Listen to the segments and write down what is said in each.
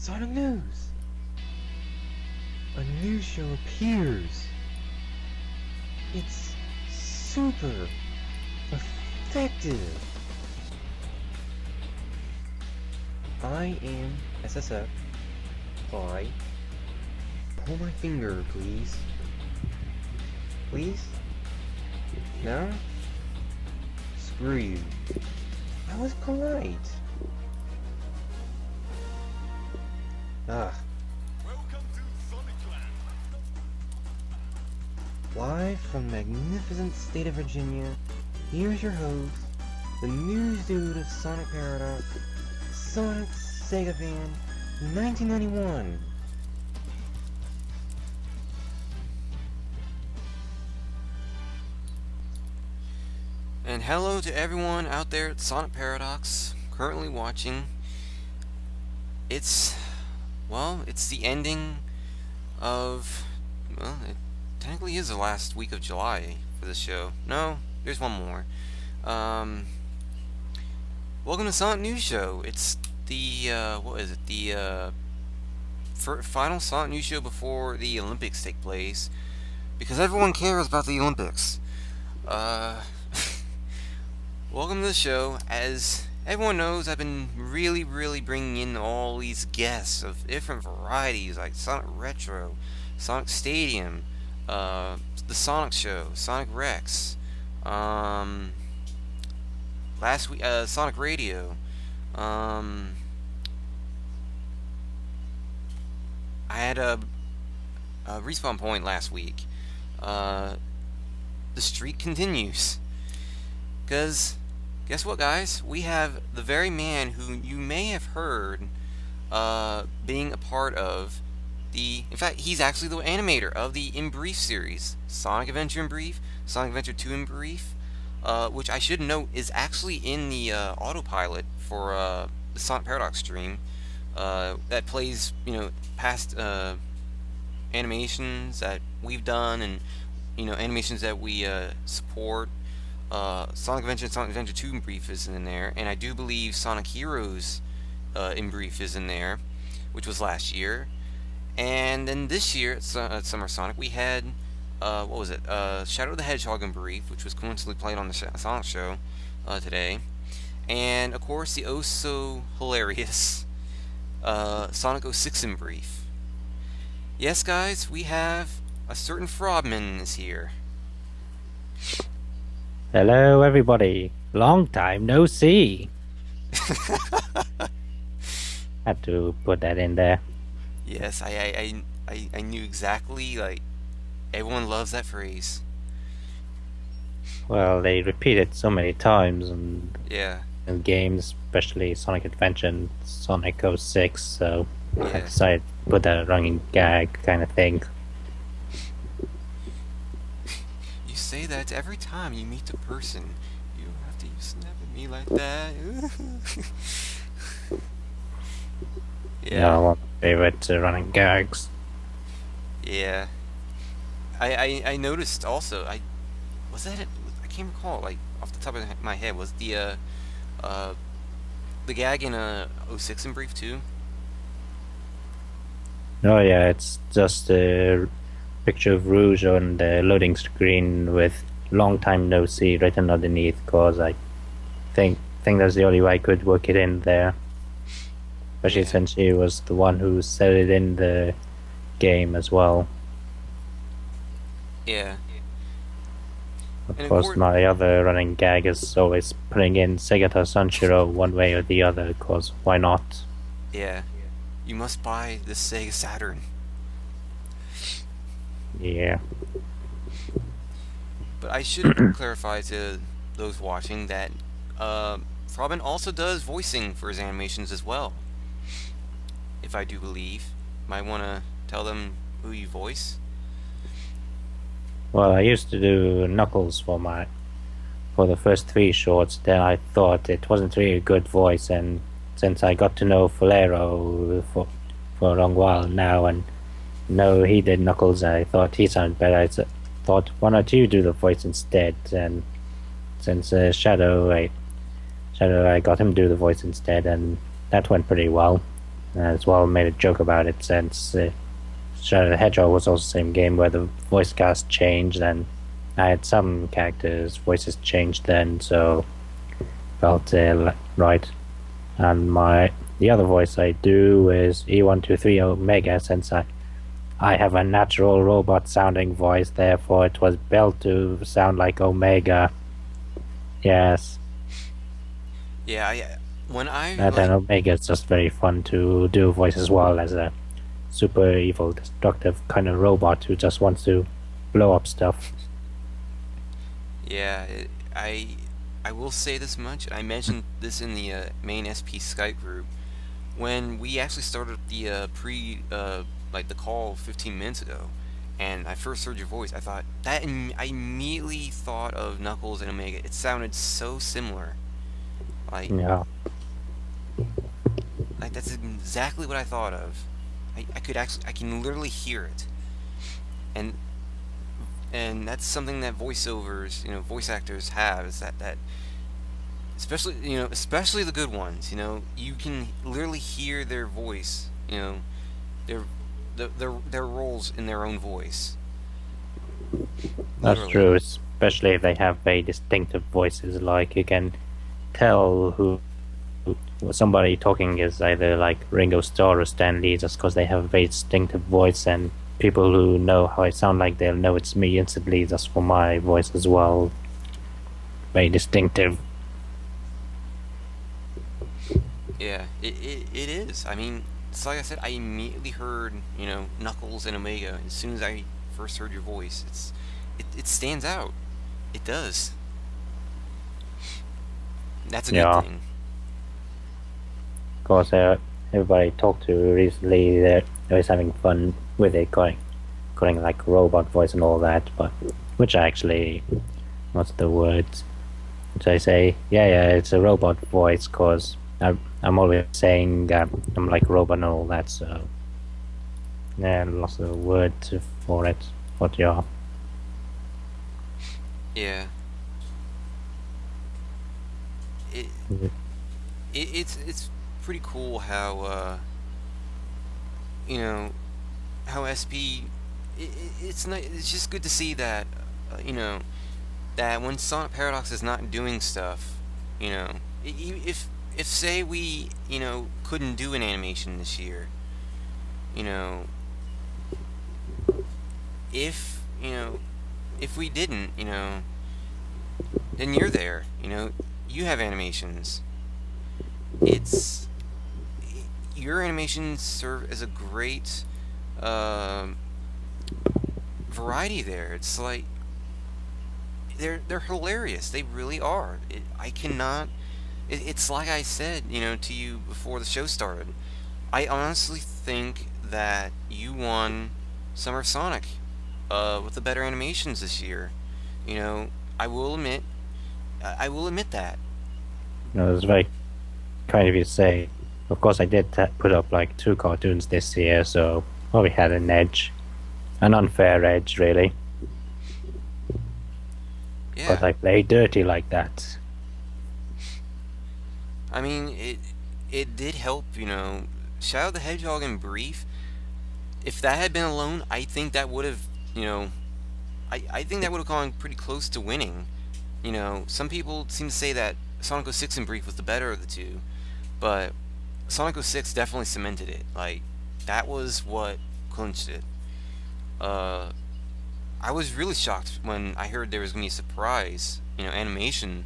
Sonic News! A new show appears! It's super effective! I am SSF. Pull my finger, please. Please? No? Screw you. I was polite. Welcome to SonicLand. Live from the magnificent state of Virginia, here's your host, the news dude of Sonic Paradox, Sonic Sega Fan, 1991. And hello to everyone out there at Sonic Paradox, currently watching. It's the ending of, it technically is the last week of July for this show. No, there's one more. Welcome to Sonic News Show. It's the, the final Sonic News Show before the Olympics take place, because everyone cares about the Olympics. Welcome to the show. As everyone knows, I've been really bringing in all these guests of different varieties, like Sonic Retro, Sonic Stadium, the Sonic Show, Sonic Rex, last week, Sonic Radio, I had a respawn point last week. The streak continues. Because, guess what, guys? We have the very man who you may have heard being a part of the... In fact, he's actually the animator of the In Brief series. Sonic Adventure In Brief, Sonic Adventure 2 In Brief, which I should note is actually in the autopilot for the Sonic Paradox stream that plays, past animations that we've done and, animations that we support. Sonic Adventure and Sonic Adventure 2 In Brief is in there, and I do believe Sonic Heroes In Brief is in there, which was last year. And then this year at Summer Sonic we had Shadow the Hedgehog In Brief, which was coincidentally played on the Sonic Show today, and of course the oh so hilarious Sonic 06 In Brief. Yes, guys, we have a certain Frobman is here. Hello, everybody. Long time no see. Had to put that in there. Yes, I knew exactly. Like, everyone loves that phrase. Well, they repeat it so many times in games, especially Sonic Adventure and Sonic 06. So I decided to put that running gag kind of thing. Say that every time you meet a person. You don't have to snap at me like that. Yeah, one of my favorite running gags. Yeah. I noticed also. Was that it? I can't recall. Like off the top of my head, was the gag in 06 In Brief too? Oh yeah, it's just a picture of Rouge on the loading screen with "long time no see" written underneath, because I think that's the only way I could work it in there, especially since she was the one who said it in the game as well. Yeah. Of course, my other running gag is always putting in Segata Sanshiro one way or the other, because why not? Yeah. You must buy the Sega Saturn. Yeah. But I should clarify to those watching that Frobman also does voicing for his animations as well. If I do believe. Might want to tell them who you voice. Well, I used to do Knuckles for the first 3 shorts. Then I thought it wasn't really a good voice, and since I got to know Fulero for a long while now, and know he did Knuckles, I thought he sounded better. I thought, why not you do the voice instead? And since Shadow, I got him to do the voice instead, and that went pretty well. as well made a joke about it since Shadow the Hedgehog was also the same game where the voice cast changed, and I had some characters' voices changed then, so felt right. And the other voice I do is E123 Omega, since I have a natural robot sounding voice, therefore it was built to sound like Omega. Yes. Yeah, when I And then Omega is just very fun to do voice as well, as a super evil, destructive kind of robot who just wants to blow up stuff. yeah, I will say this much. I mentioned this in the main SP Skype group when we actually started the like the call 15 minutes ago, and I first heard your voice. I thought that I immediately thought of Knuckles and Omega. It sounded so similar. Like Yeah. that's exactly what I thought of. I can literally hear it, and that's something that voiceovers, voice actors have, is that especially especially the good ones, you can literally hear their voice, their their roles in their own voice. That's Literally. true, especially if they have very distinctive voices. Like, you can tell who somebody talking is either like Ringo Starr or Stan Lee just because they have a very distinctive voice, and people who know how I sound like, they'll know it's me instantly just for my voice as well. Very distinctive. Yeah, it is. I mean, it's like I said, I immediately heard, Knuckles and Omega as soon as I first heard your voice. It stands out. It does. That's a Yeah. good thing. Of course, everybody I talked to recently, they're always having fun with it, calling like robot voice and all that, but which I actually, what's the words? Which I say, yeah, it's a robot voice, because I'm always saying I'm like robot and all that, so yeah, lots of words for it. But yeah, Yeah. It, Mhm. it's pretty cool how how SP. It's just good to see that that when Sonic Paradox is not doing stuff, if say we couldn't do an animation this year, you know if if we didn't, then you're there, you have animations. It's your animations serve as a great variety there. It's like they're hilarious. They really are. I cannot. It's like I said, to you before the show started. I honestly think that you won Summer Sonic with the better animations this year. I will admit. I will admit that. it's very kind of you to say. Of course, I did put up like 2 cartoons this year, so probably had an edge, an unfair edge, really. Yeah. But I play dirty like that. I mean, it did help, Shadow the Hedgehog in brief. If that had been alone, I think that would have, I think that would have gone pretty close to winning. Some people seem to say that Sonic 06 in brief was the better of the two, but Sonic 06 definitely cemented it. Like, that was what clinched it. I was really shocked when I heard there was going to be a surprise, animation,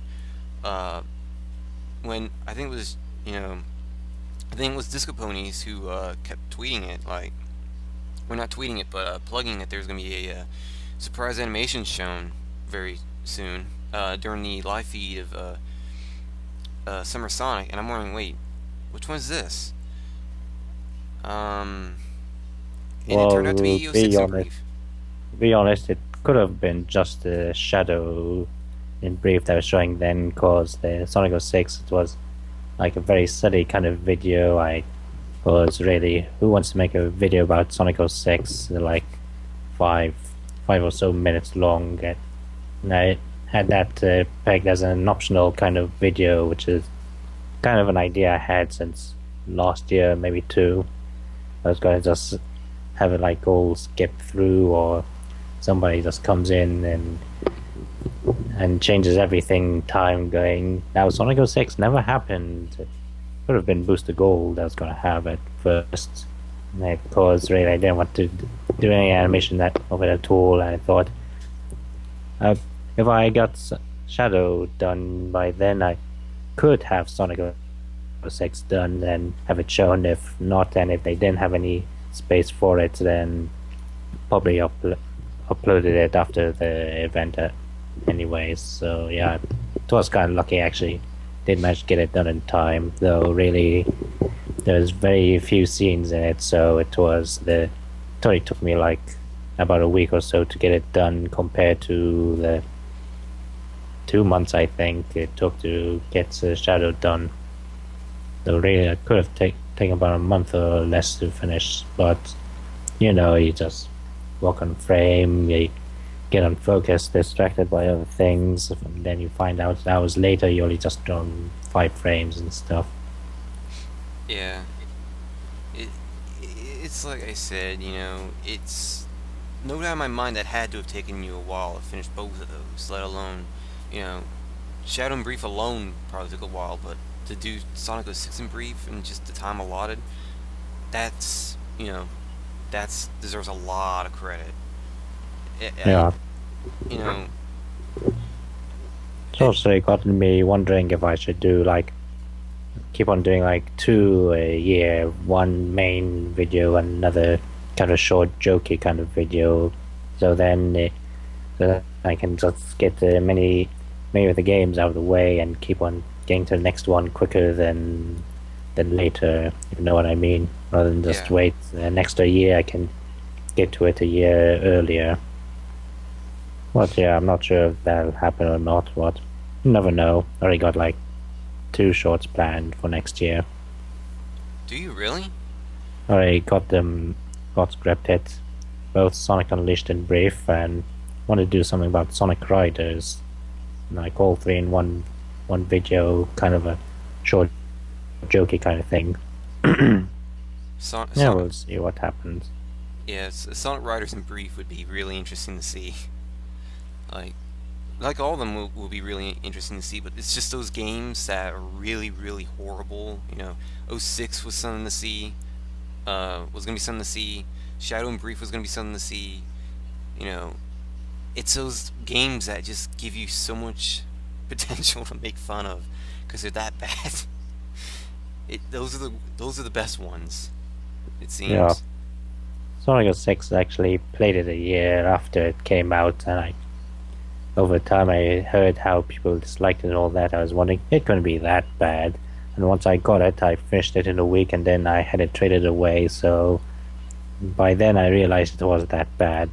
when I think it was, I think it was Disco Ponies who kept tweeting it, like, we're not tweeting it, but plugging it. There's going to be a surprise animation shown very soon during the live feed of Summer Sonic, and I'm wondering, wait, which one's this? And it turned out to be Well, EO6 in brief. To be honest, it could have been just a shadow in brief that was showing then, because the Sonic 06, it was like a very silly kind of video. I was really, who wants to make a video about Sonic 06? They're like five or so minutes long, and I had that pegged as an optional kind of video, which is kind of an idea I had since last year, maybe 2. I was gonna just have it like all skip through, or somebody just comes in and changes everything. Time going now. Sonic 06 never happened. It could have been Booster Gold I was gonna have at first, because really I didn't want to do any animation of it at all. And I thought, if I got Shadow done by then, I could have Sonic 06 done and have it shown. If not, and if they didn't have any space for it, then probably uploaded it after the event anyways. So yeah, it was kind of lucky actually. Did manage to get it done in time, though really there's very few scenes in it, so it only took me like about a week or so to get it done, compared to the 2 months I think it took to get the Shadow done. So really I could have taken about a month or less to finish, but you just walk on frame, you get unfocused, distracted by other things, and then you find out hours later you only just done 5 frames and stuff. Yeah. It's like I said, it's no doubt in my mind that had to have taken you a while to finish both of those, let alone, Shadow and Brief alone probably took a while, but to do Sonic 06 and Brief in just the time allotted, that's deserves a lot of credit. Yeah. It, It's also gotten me wondering if I should keep on doing like 2 a year, one main video, another kind of short, jokey kind of video, so then I can just get many of the games out of the way and keep on getting to the next one quicker than later, if you know what I mean, rather than just wait an extra year. I can get to it a year earlier. But yeah, I'm not sure if that'll happen or not. What? You never know. I already got like 2 shorts planned for next year. Do you really? I already got scripted, both Sonic Unleashed and Brief, and want to do something about Sonic Riders, like all 3 in one video, kind of a short, jokey kind of thing. Yeah, we'll see what happens. Yeah, Sonic Riders and Brief would be really interesting to see. Like all of them will be really interesting to see, but it's just those games that are really, really horrible. 06 was something to see. Was gonna be something to see. Shadow and Brief was gonna be something to see. It's those games that just give you so much potential to make fun of because they're that bad. Those are the best ones, it seems. Yeah. Sonic 06 actually played it a year after it came out, and over time I heard how people disliked it and all that. I was wondering, it couldn't be that bad. And once I got it, I finished it in a week, and then I had it traded away, so by then I realized it wasn't that bad.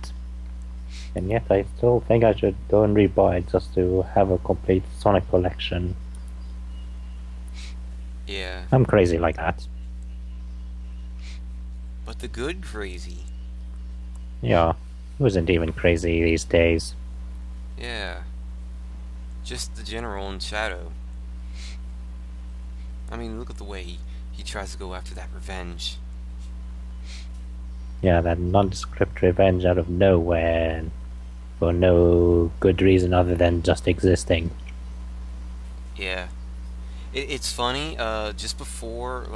And yet I still think I should go and rebuy it just to have a complete Sonic collection. Yeah. I'm crazy like that. But the good crazy. Yeah. Who isn't even crazy these days? Yeah. Just the general in Shadow. I mean, look at the way he tries to go after that revenge. Yeah, that nondescript revenge out of nowhere, and for no good reason other than just existing. Yeah. It's funny, just before,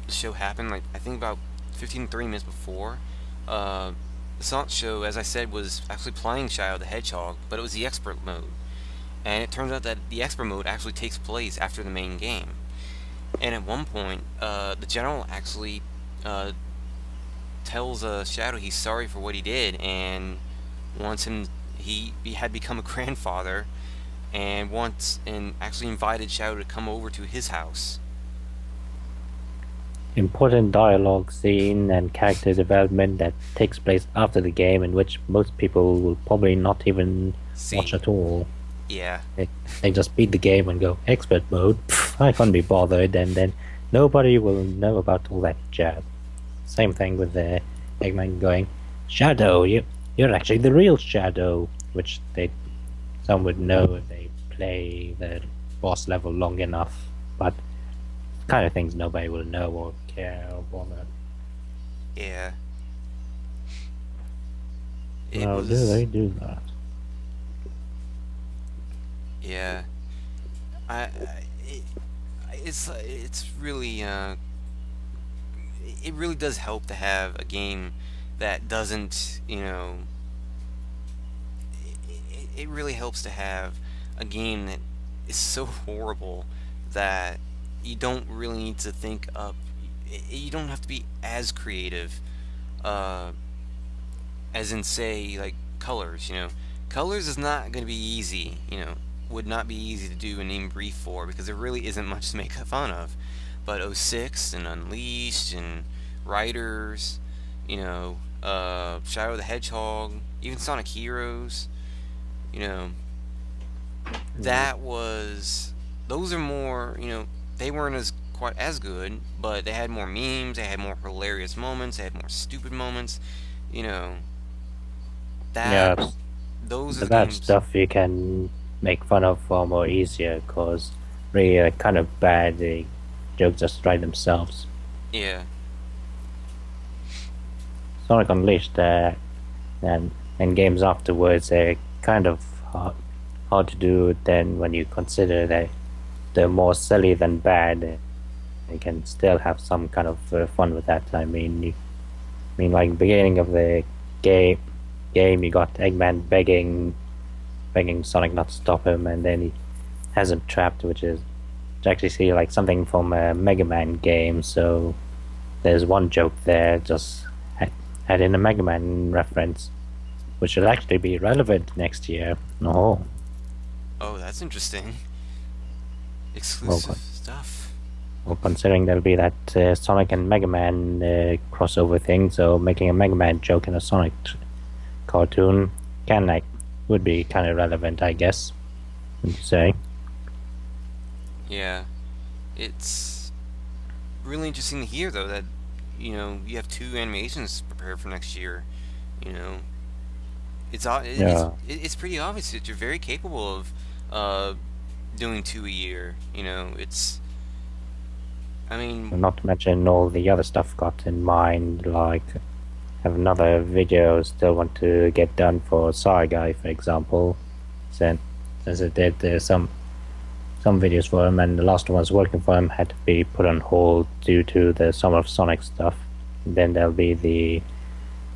the show happened, I think about 15 to 30 minutes before, the Sonic show, as I said, was actually playing Shadow the Hedgehog, but it was the expert mode. And it turns out that the expert mode actually takes place after the main game. And at one point, the general actually tells Shadow he's sorry for what he did and wants him. He had become a grandfather, and actually invited Shadow to come over to his house. Important dialogue scene and character development that takes place after the game, in which most people will probably not even watch at all. Yeah. They just beat the game and go, expert mode, I can't be bothered, and then nobody will know about all that jazz. Same thing with the Eggman going, Shadow, you're actually the real Shadow, which some would know if they play the boss level long enough, but kind of things nobody will know or care or bother. Yeah. It Well, do they was. do that? Yeah. I it, it's really it really does help to have a game that doesn't, it really helps to have a game that is so horrible that you don't really need to think up. You don't have to be as creative, uh, as in say like colors. Colors is not going to be easy. Would not be easy to do a name brief for because there really isn't much to make fun of. But '06 and Unleashed and Riders, Shadow the Hedgehog, even Sonic Heroes, you know, that was those are more, they weren't as quite as good, but they had more memes, they had more hilarious moments, they had more stupid moments, you know, that Yeah, those are the the bad games. stuff you can make fun of far more easier because really kind of bad the jokes just write themselves. Yeah. Sonic Unleashed and games afterwards are kind of hard to do then when you consider that they're more silly than bad. You can still have some kind of fun with that. Like beginning of the game, you got Eggman begging Sonic not to stop him, and then he has him trapped, which is to actually see like something from a Mega Man game. So there's one joke there, just add in a Mega Man reference, which will actually be relevant next year. Oh, Oh, that's interesting. well, Exclusive stuff. well, considering there'll be that Sonic and Mega Man crossover thing, so making a Mega Man joke in a Sonic cartoon can like would be kind of relevant, I guess. Would you say? Yeah. It's really interesting to hear though that you have two animations prepared for next year. You know, Yeah. it's pretty obvious that you're very capable of uh, doing two a year. It's I mean, Not to mention all the other stuff got in mind, like have another video still want to get done for Guy, for example. Since it did some videos for him, and the last one was working for him had to be put on hold due to the Summer of Sonic stuff. Then there'll be the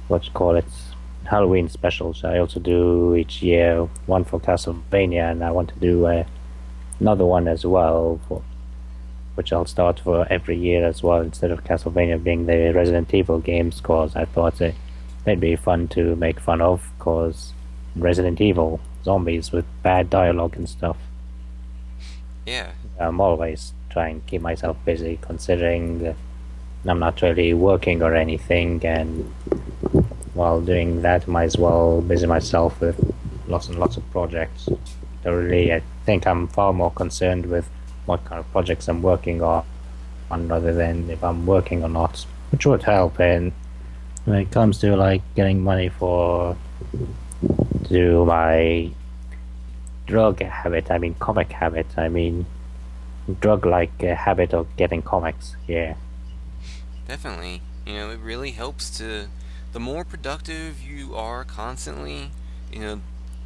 what you call it Halloween specials. I also do each year one for Castlevania, and I want to do another one as well for which I'll start for every year as well, instead of Castlevania being the Resident Evil games, because I thought they'd be fun to make fun of, because Resident Evil zombies with bad dialogue and stuff. yeah, I'm always trying to keep myself busy, considering that I'm not really working or anything, and while doing that, might as well busy myself with lots and lots of projects. So really, I think I'm far more concerned with what kind of projects I'm working on rather than if I'm working or not, which would help. And when it comes to like getting money for to do my drug habit, I mean comic habit, I mean drug like habit of getting comics. Yeah, definitely. It really helps to. The more productive you are constantly, the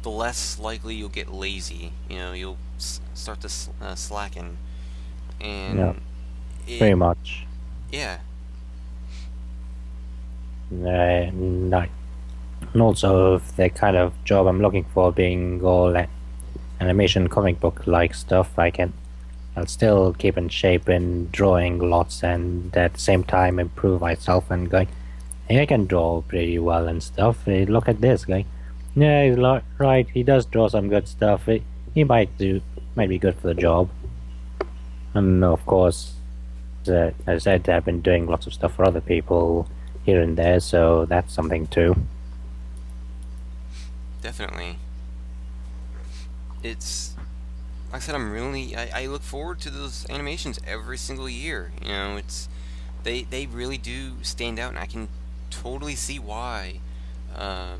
less likely you'll get lazy. You'll start to slacken, yeah, and it, pretty much. yeah, Like, and also the kind of job I'm looking for being all animation comic book like stuff, I'll still keep in shape and drawing lots and at the same time improve myself and going, hey, I can draw pretty well and stuff. Hey, look at this guy. Yeah, he's right, he does draw some good stuff. He might be good for the job. And of course, as I said, I've been doing lots of stuff for other people here and there, so that's something too. definitely. It's like I said, I look forward to those animations every single year. They really do stand out, and I can totally see why uh,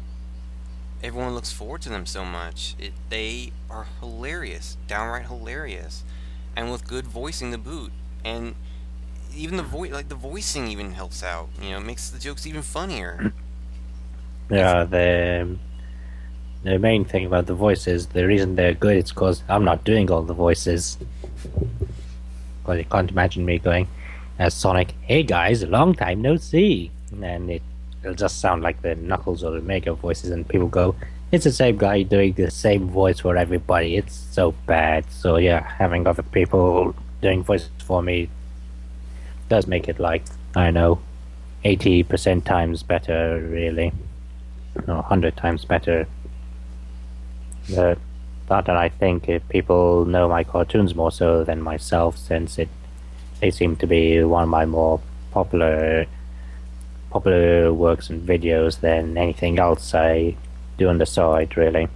everyone looks forward to them so much. They are hilarious, downright hilarious, and with good voicing to boot. And even the voicing even helps out. You know, makes the jokes even funnier. Yeah, the main thing about the voices, the reason they're good is because I'm not doing all the voices. Because you can't imagine me going as Sonic, "Hey guys, long time no see," and it'll just sound like the Knuckles or Omega voices, and people go, "It's the same guy doing the same voice for everybody." It's so bad. So yeah, having other people doing voices for me does make it like, I don't know, 80% times better, really. No, 100 times better. But I think if people know my cartoons more so than myself, since they seem to be one of my more popular works and videos than anything else I do on the side, really.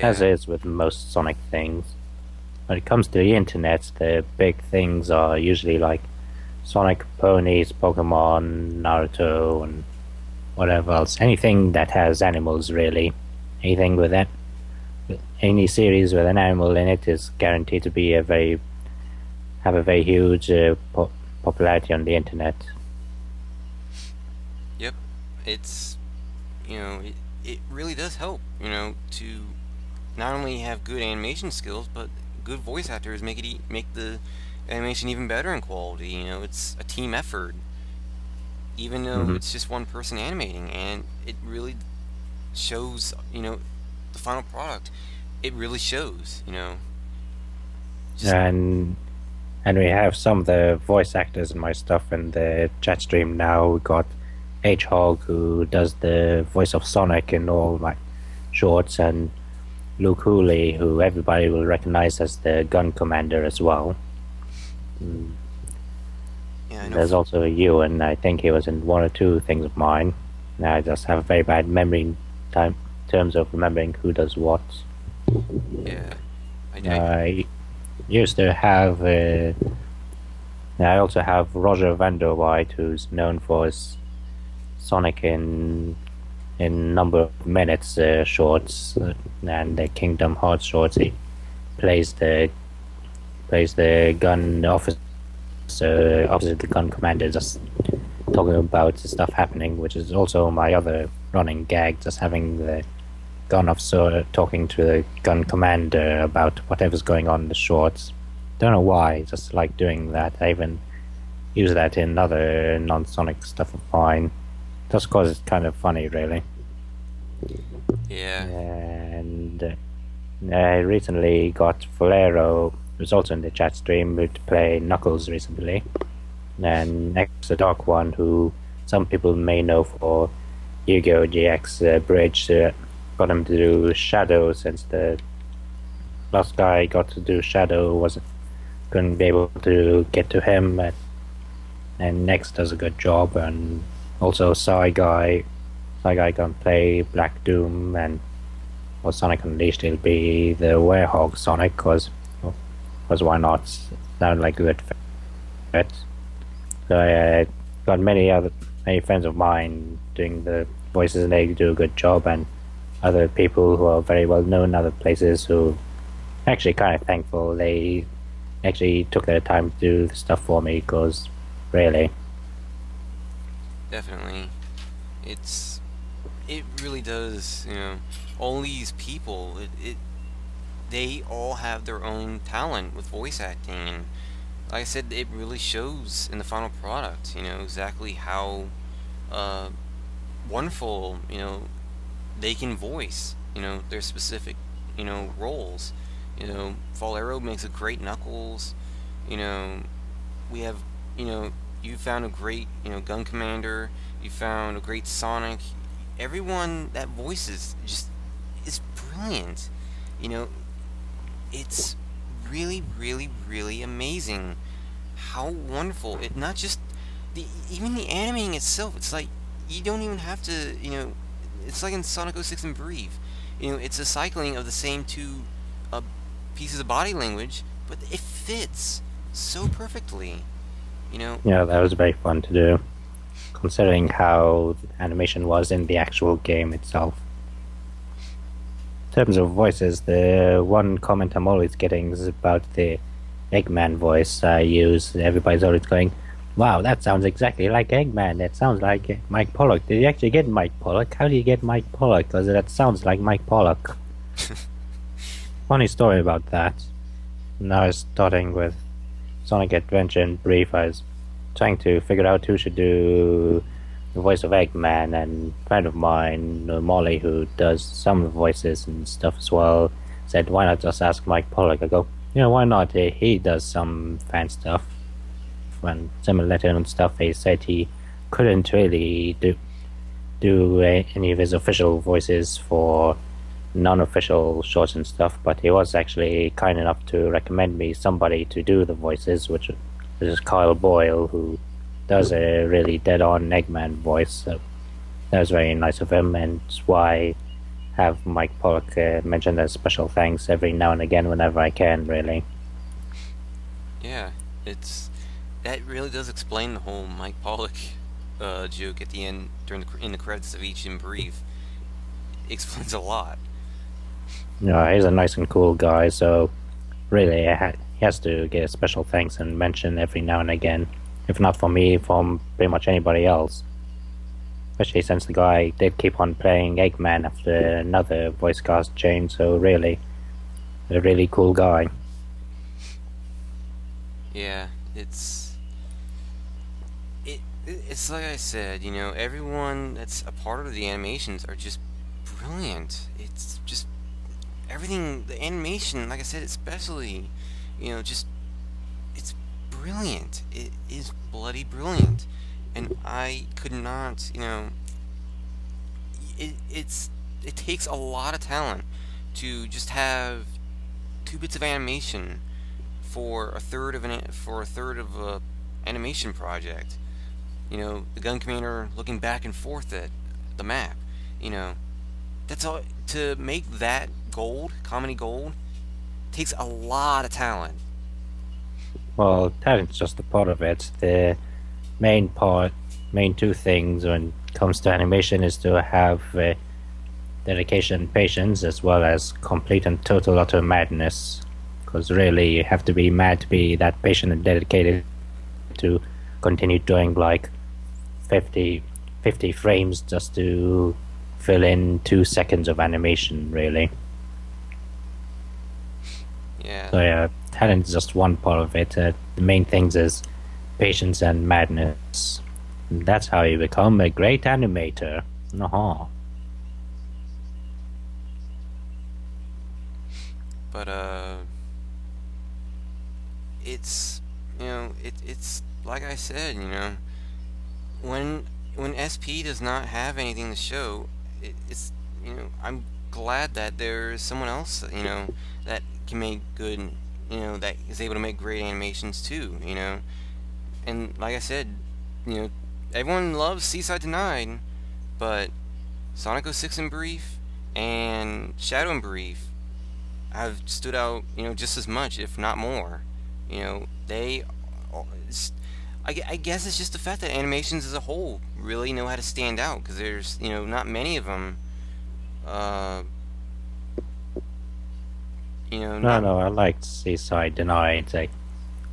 As Yeah. is with most Sonic things. When it comes to the internet, the big things are usually like Sonic, ponies, Pokemon, Naruto, and whatever else. Anything that has animals, really. Anything with that. Any series with an animal in it is guaranteed to be have a very huge popularity on the internet. Yep. It's it really does help. To not only have good animation skills, but good voice actors make the animation even better in quality. It's a team effort, even though Hmm. it's just one person animating, and it really shows. The final product. It really shows. Just And we have some of the voice actors in my stuff in the chat stream now. We got H Hog, who does the voice of Sonic in all my shorts, and Luke Hooley, who everybody will recognize as the gun commander as well. Mm. yeah, I know. There's also Ewan. I think he was in one or two things of mine. Now I just have a very bad memory in terms of remembering who does what. Yeah, I I used to have. I also have Roger Vanderwhite, who's known for his Sonic in number of minutes shorts and the Kingdom Hearts shorts. He plays the gun officer opposite the gun commander, just talking about stuff happening, which is also my other running gag, just having the gun officer talking to the gun commander about whatever's going on in the shorts. Don't know why, just like doing that. I even use that in other non-Sonic stuff of mine, just because it's kind of funny, really. yeah. And I recently got Valero, who's also in the chat stream, to play Knuckles recently. And X the Dark One, who some people may know for Yu-Gi-Oh! GX Bridge, got him to do Shadow, since the last guy got to do Shadow couldn't be able to get to him. And Next does a good job, and also Psy Guy can play Black Doom, and for Sonic Unleashed it'll be the Werehog Sonic, because why not? Sound like a good fit. So I got many friends of mine doing the voices, and they do a good job, and other people who are very well known in other places who actually kind of thankful they actually took their time to do the stuff for me, because really. Definitely. It really does, all these people, they all have their own talent with voice acting, and like I said, it really shows in the final product, exactly how uh, wonderful, they can voice, their specific, roles. Valero makes a great Knuckles, you know, we have, you found a great, gun commander, you found a great Sonic. Everyone that voices just is brilliant. You know, it's really, really, really amazing how wonderful it. Not just even the animating itself. It's like you don't even have to. It's like in Sonic 06 and Breathe. It's a cycling of the same two uh, pieces of body language, but it fits so perfectly. You know, Yeah, that was very fun to do, considering how the animation was in the actual game itself. In terms of voices, the one comment I'm always getting is about the Eggman voice I use, everybody's always going, "Wow, that sounds exactly like Eggman. That sounds like Mike Pollock. Did you actually get Mike Pollock? How do you get Mike Pollock? Because that sounds like Mike Pollock." Funny story about that. Now I was starting with Sonic Adventure in brief. I was trying to figure out who should do the voice of Eggman, and a friend of mine, Molly, who does some of the voices and stuff as well, said, "Why not just ask Mike Pollock?" I go, why not? He does some fan stuff and similar letter and stuff. He said he couldn't really do any of his official voices for non-official shorts and stuff, but he was actually kind enough to recommend me somebody to do the voices, which is Kyle Boyle, who does a really dead-on Eggman voice. So that was very nice of him, and it's why I have Mike Pollock mentioned as special thanks every now and again whenever I can, really. Yeah, that really does explain the whole Mike Pollock joke at the end in the credits of each in brief. It explains a lot. He's a nice and cool guy, so really he has to get a special thanks and mention every now and again. If not for me, from pretty much anybody else. Especially since the guy did keep on playing Eggman after another voice cast change, so really, a really cool guy. Yeah, it's like I said, everyone that's a part of the animations are just brilliant. It's just everything, the animation, like I said, especially, just it's brilliant. It is bloody brilliant, and I could not, it takes a lot of talent to just have 2 bits of animation for a third of a animation project. The gun commander looking back and forth at the map. That's all. To make that gold, comedy gold, takes a lot of talent. Well, talent's just a part of it. The main 2 things when it comes to animation is to have dedication and patience, as well as complete and total utter madness. Because really, you have to be mad to be that patient and dedicated to continue doing like 50 frames just to fill in 2 seconds of animation, really. Yeah. So yeah, talent is just one part of it. The main things is patience and madness. And that's how you become a great animator. But it's it's like I said, when SP does not have anything to show, it's I'm glad that there's someone else that can make good, that is able to make great animations too, and like I said, everyone loves Seaside Denied, but Sonic 06 in brief and Shadow in brief have stood out, just as much, if not more. They, I guess it's just the fact that animations as a whole really know how to stand out, because there's, not many of them. No, I liked Seaside Denied.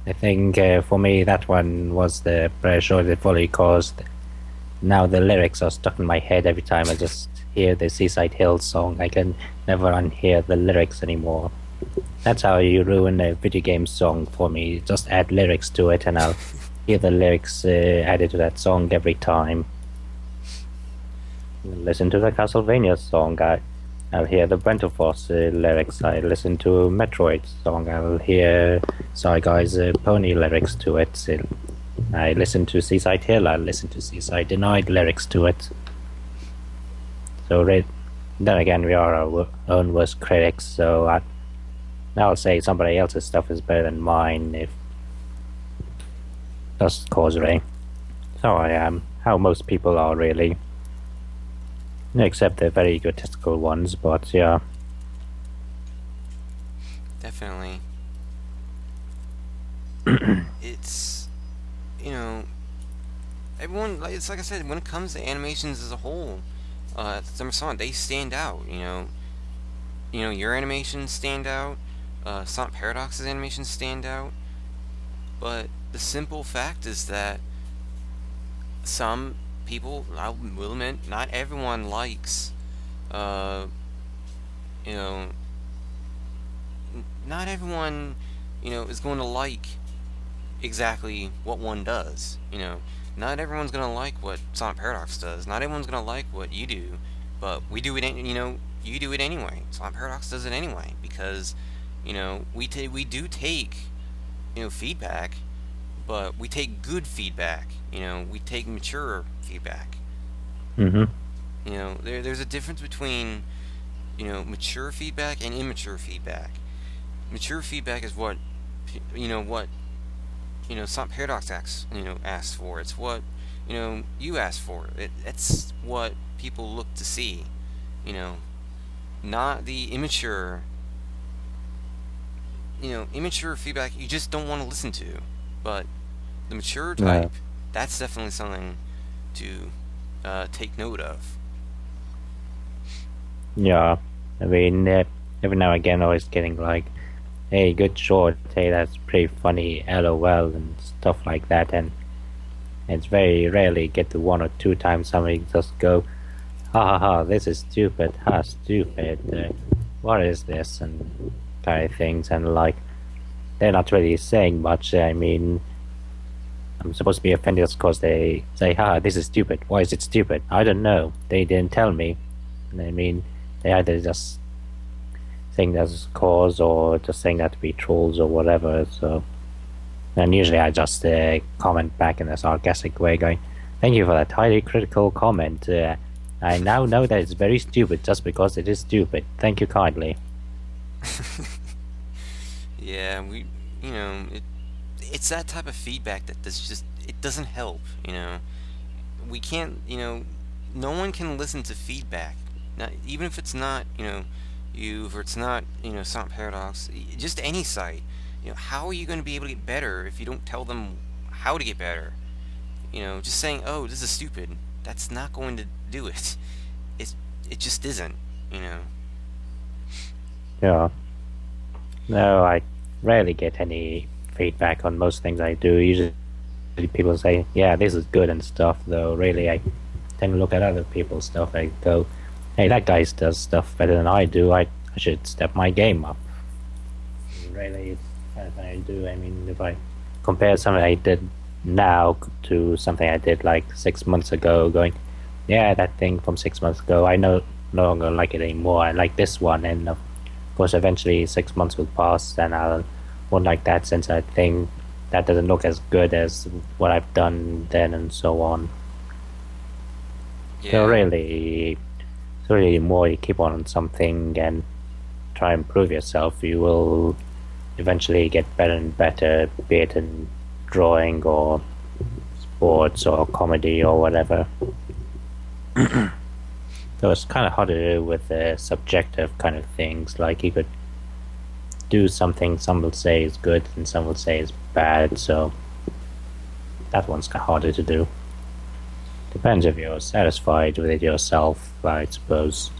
I think for me that one was the pressure that fully caused. Now the lyrics are stuck in my head every time I just hear the Seaside Hills song. I can never unhear the lyrics anymore. That's how you ruin a video game song for me. Just add lyrics to it and I'll hear the lyrics added to that song every time. Listen to the Castlevania song, I'll hear the Brentalfos lyrics. I listen to Metroid song, I'll hear Sorry Guys Pony lyrics to it. I listen to Seaside Hill, I'll listen to Seaside Denied lyrics to it. So then again, we are our own worst critics, so I'll say somebody else's stuff is better than mine, if just causeway. So I am, how most people are, really. Except the very egotistical ones, but yeah. Definitely. It's, everyone, it's like I said, when it comes to animations as a whole, Summer Sonic, they stand out, your animations stand out, Sonic Paradox's animations stand out, But the simple fact is that some people, I will admit, not everyone likes, uh, you know, not everyone, is going to like exactly what one does. Not everyone's gonna like what Sonic Paradox does. Not everyone's gonna like what you do, but we do it. You do it anyway. Sonic Paradox does it anyway because, we do take, feedback, but we take good feedback. We take mature feedback. Mm-hmm. There's a difference between, mature feedback and immature feedback. Mature feedback is what, what Sonic Paradox asks for. It's what you ask for. It's what people look to see. You know, not the immature. Immature feedback you just don't want to listen to. But the mature type, that's definitely something to take note of. Yeah, I mean, every now and again I was getting like, hey, good short, hey, that's pretty funny, LOL, and stuff like that, and it's very rarely get to one or two times somebody just go, ha ha ha, this is stupid, ha, stupid, what is this, and kind of things, and like, they're not really saying much. I mean, I'm supposed to be offended because they say, ha, this is stupid, why is it stupid? I don't know, they didn't tell me. And I mean, they either just saying that's cause or just saying that to be trolls or whatever. So, and usually I just comment back in a sarcastic way, going, "Thank you for that highly critical comment. I now know that it's very stupid just because it is stupid. Thank you kindly." Yeah, it's that type of feedback that it doesn't help. We can't. No one can listen to feedback. Not, even if it's not, you, or it's not, Sonic Paradox, just any site. How are you going to be able to get better if you don't tell them how to get better? Just saying, oh, this is stupid, that's not going to do it. It just isn't, Yeah. No, I rarely get any feedback on most things I do. Usually people say, yeah, this is good and stuff, though really I tend to look at other people's stuff. I go, hey, that guy does stuff better than I do. I should step my game up. Really, it's kind of thing I do. I mean, if I compare something I did now to something I did like 6 months ago, going, yeah, that thing from 6 months ago, I no longer like it anymore. I like this one, and of course, eventually 6 months will pass, and I won't like that since I think that doesn't look as good as what I've done then, and so on. yeah. So really, the more you keep on something and try and improve yourself, you will eventually get better and better, be it in drawing or sports or comedy or whatever. So it's kind of hard to do with subjective kind of things. Like you could do something, some will say is good and some will say is bad, so that one's kind of harder to do. Depends if you're satisfied with it yourself, I suppose.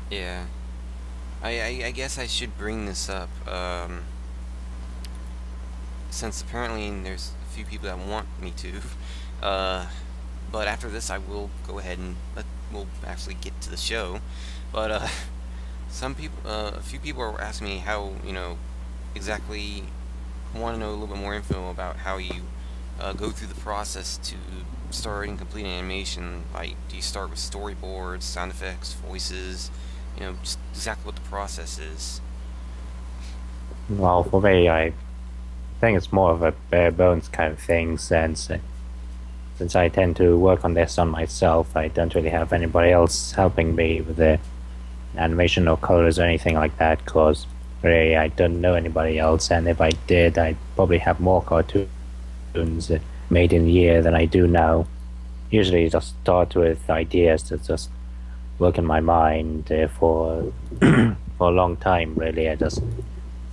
Yeah. I guess I should bring this up, since apparently there's a few people that want me to. But after this, I will go ahead and we'll actually get to the show. But a few people are asking me how, exactly, want to know a little bit more info about how you go through the process to start and complete an animation. Like, do you start with storyboards, sound effects, voices? Just exactly what the process is. Well, for me, I think it's more of a bare bones kind of thing, since I tend to work on this on myself. I don't really have anybody else helping me with the animation or colors or anything like that, because really I don't know anybody else, and if I did, I'd probably have more cartoons made in a year than I do now. Usually just start with ideas that just work in my mind for for a long time. Really, I just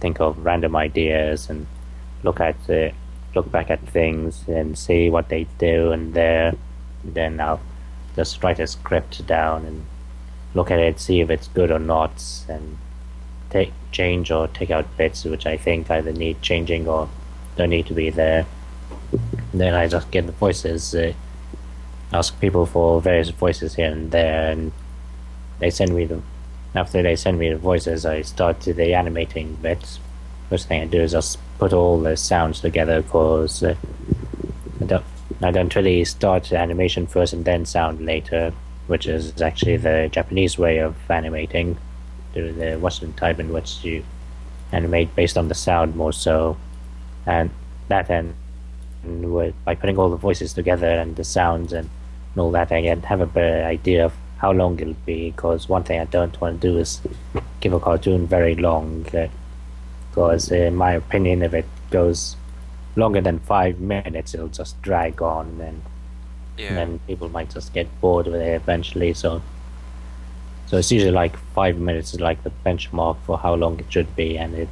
think of random ideas and look back at things and see what they do, and then I'll just write a script down and look at it, see if it's good or not, and change or take out bits which I think either need changing or don't need to be there. Then I just get the voices, ask people for various voices here and there, and they send me the. After they send me the voices, I start to the animating bits. First thing I do is just put all the sounds together, because I don't really start the animation first and then sound later, which is actually the Japanese way of animating. The Western type in which you animate based on the sound more so, and that end by putting all the voices together and the sounds and all that, I can have a better idea of how long it'll be. Because one thing I don't want to do is give a cartoon very long, because in my opinion, if it goes longer than 5 minutes, it'll just drag on, and then people might just get bored with it eventually. So it's usually like 5 minutes is like the benchmark for how long it should be, and if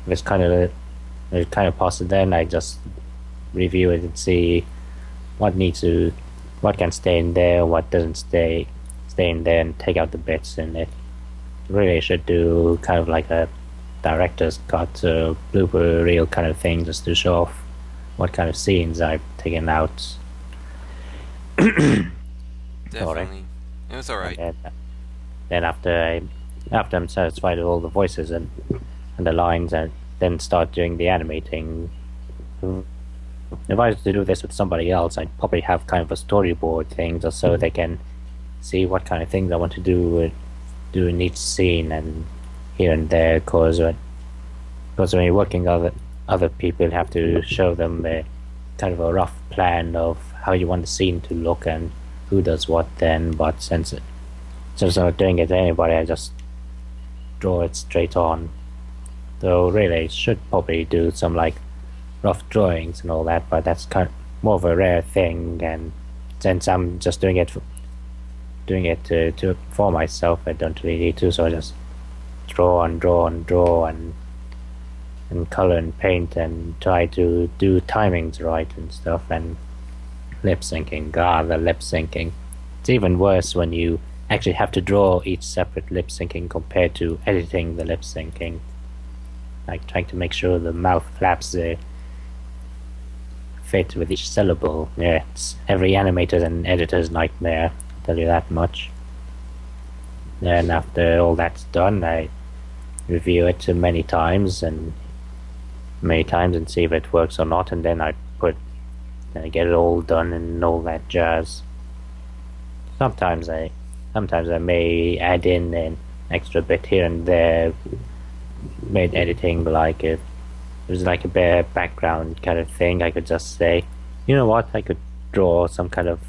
it's kind of past it, then I just review it and see what can stay in there, what doesn't stay in there, and take out the bits in it. Really should do kind of like a director's cut, blooper reel kind of thing, just to show off what kind of scenes I've taken out. Definitely. Sorry. It was alright. Then after I'm satisfied with all the voices and the lines, and then start doing the animating. If I was to do this with somebody else, I'd probably have kind of a storyboard thing, just so they can see what kind of things I want to do in each scene and here and there. Because when you're working with other people, you have to show them kind of a rough plan of how you want the scene to look and who does what then. But since I'm not doing it to anybody, I just draw it straight on. Though really, I should probably do some like rough drawings and all that, but that's kind of more of a rare thing. And since I'm just doing it for myself, I don't really need to. So I just draw and color and paint and try to do timings right and stuff. And lip syncing, the lip syncing. It's even worse when you actually have to draw each separate lip syncing compared to editing the lip syncing. Like trying to make sure the mouth flaps fit with each syllable. Yeah, it's every animator's and editor's nightmare, I'll tell you that much. Then after all that's done, I review it many times and see if it works or not, and then I get it all done and all that jazz. Sometimes I may add in an extra bit here and there, made editing, like if it was like a bare background kind of thing, I could just say, you know what, I could draw some kind of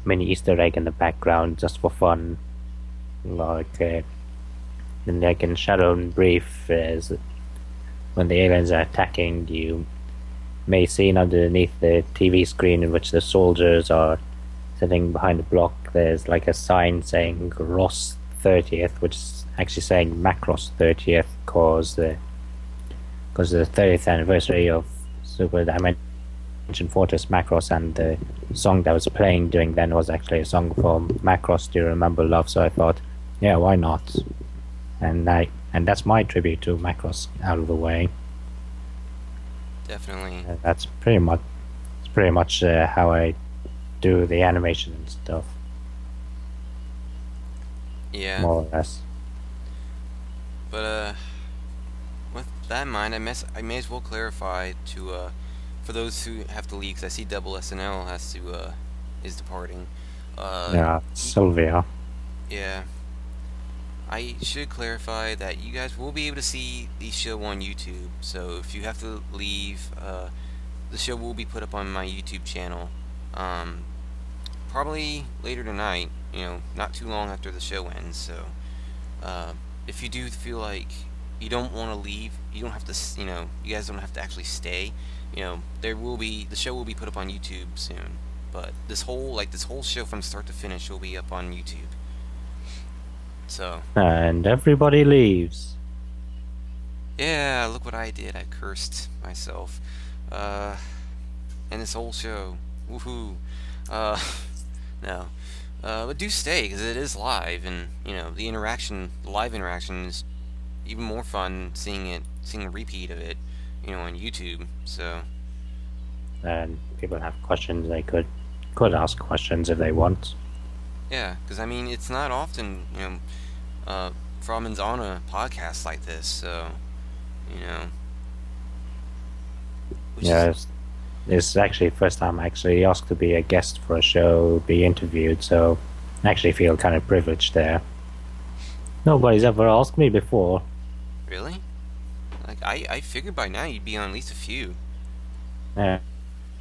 mini Easter egg in the background just for fun, like and like in Shadow and Brief, when the aliens are attacking, you may see underneath the TV screen in which the soldiers are sitting behind the block, there's like a sign saying Ross 30th, which is actually saying Macross 30th, because the 30th anniversary of Super Dimension Fortress Macross, and the song that was playing during then was actually a song from Macross, Do You Remember Love? So I thought, yeah, why not? And that's my tribute to Macross out of the way. Definitely. That's pretty much how I do the animation and stuff. Yeah. More or less. But with that in mind, I may as well clarify to for those who have to leave, because I see Double SNL is departing. Yeah, Sylvia. Yeah. I should clarify that you guys will be able to see the show on YouTube. So if you have to leave, the show will be put up on my YouTube channel. Probably later tonight. Not too long after the show ends. So if you do feel like you don't want to leave, you don't have to. You guys don't have to actually stay. The show will be put up on YouTube soon. But this whole show from start to finish will be up on YouTube. So. And everybody leaves. Yeah, look what I did. I cursed myself. And this whole show. Woohoo. No. But do stay, because it is live, and, the live interaction is even more fun seeing a repeat of it. on YouTube. So And people have questions, they could ask questions if they want. yeah, because I mean, it's not often uh, Frobman's on a podcast like this, so you know, which is Yeah, it's actually the first time I actually asked to be a guest for a show, be interviewed, so I actually feel kind of privileged there. Nobody's ever asked me before. really like I figured by now you'd be on at least a few. Yeah,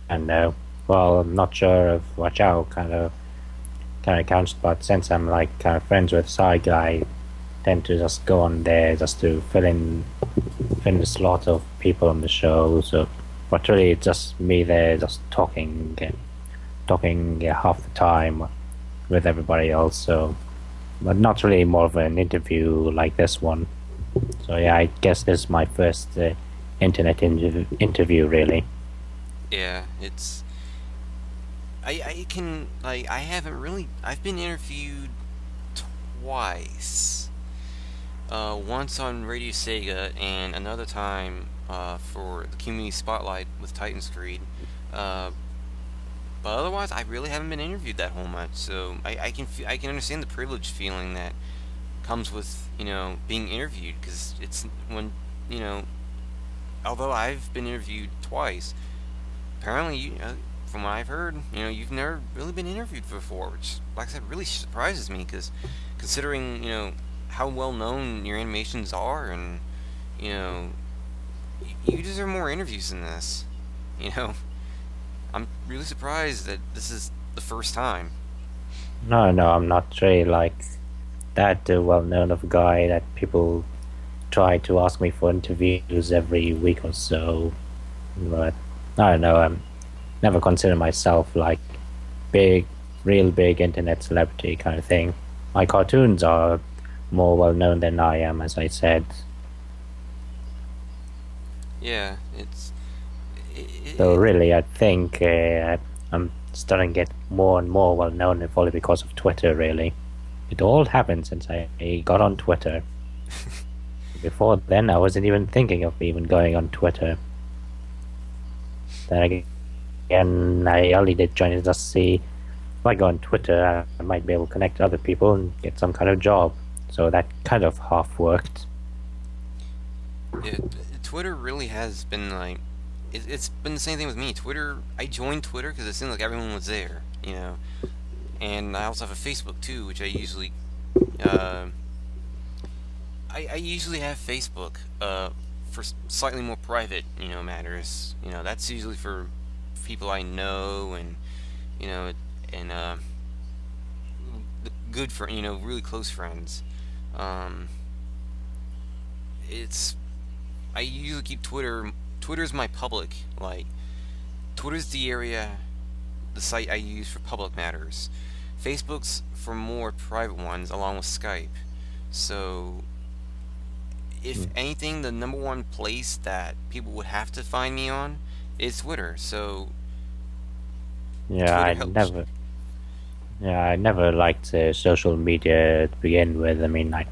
and well, I'm not sure of what out kind of counts, but since I'm like kind of friends with Saiga, I tend to just go on there just to fill in the slot of people on the show. So, but really, it's just me there, just talking half the time with everybody else. So, but not really more of an interview like this one. So yeah, I guess this is my first internet interview, really. Yeah, it's I can like I haven't really I've been interviewed twice. Once on Radio Sega and another time for the Community Spotlight with Titan's Creed. Uh, but otherwise, I really haven't been interviewed that whole much. So I can understand the privilege feeling that comes with being interviewed, because it's when you know although I've been interviewed twice, apparently from what I've heard, you've never really been interviewed before, which, like I said, really surprises me, because considering how well known your animations are, and you know you deserve more interviews than this. You know, I'm really surprised that this is the first time. No, no, I'm not really like that well known of a guy that people try to ask me for interviews every week or so. But I don't know. I'm never consider myself like big, real big internet celebrity kind of thing. My cartoons are more well known than I am, as I said. Yeah, it's So really, I think I'm starting to get more and more well known, probably because of Twitter. Really, it all happened since I got on Twitter. Before then, I wasn't even thinking of even going on Twitter. Then again, I only did join it just to see if I go on Twitter, I might be able to connect to other people and get some kind of job. So that kind of half worked. yeah, Twitter really has been like it's been the same thing with me. Twitter, I joined Twitter because it seemed like everyone was there, and I also have a Facebook too, which I usually uh, I usually have Facebook for slightly more private matters. That's usually for people I know, and you know and good for really close friends. Um, it's I usually keep Twitter. Twitter's my public. Like, Twitter's the site I use for public matters. Facebook's for more private ones, along with Skype. So, if anything, the number one place that people would have to find me on is Twitter. So, Yeah, Twitter I helps. never, yeah, I never liked social media to begin with. I mean, I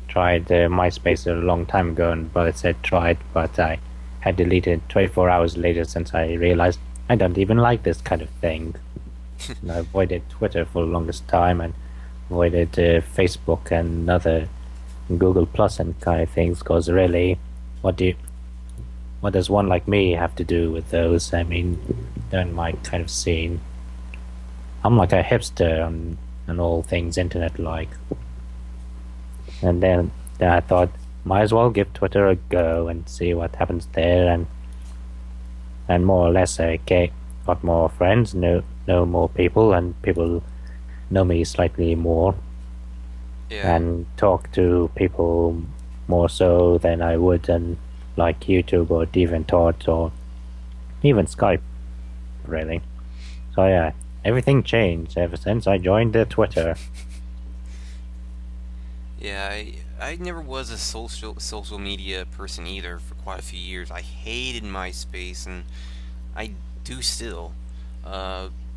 tried MySpace a long time ago, and brother said tried, but I had deleted 24 hours later since I realized I don't even like this kind of thing. And I avoided Twitter for the longest time, and avoided Facebook and other Google Plus and kind of things, because really, what do you, what does one like me have to do with those? I mean, they're in my kind of scene. I'm like a hipster on all things internet like. And then I thought, might as well give Twitter a go and see what happens there, and more or less I got more friends, know more people, and people know me slightly more, Yeah, and talk to people more so than I would on like YouTube or DeviantArt or even Skype, really. So yeah, everything changed ever since I joined the Twitter. yeah. I never was a social media person either for quite a few years. I hated MySpace, and I do still.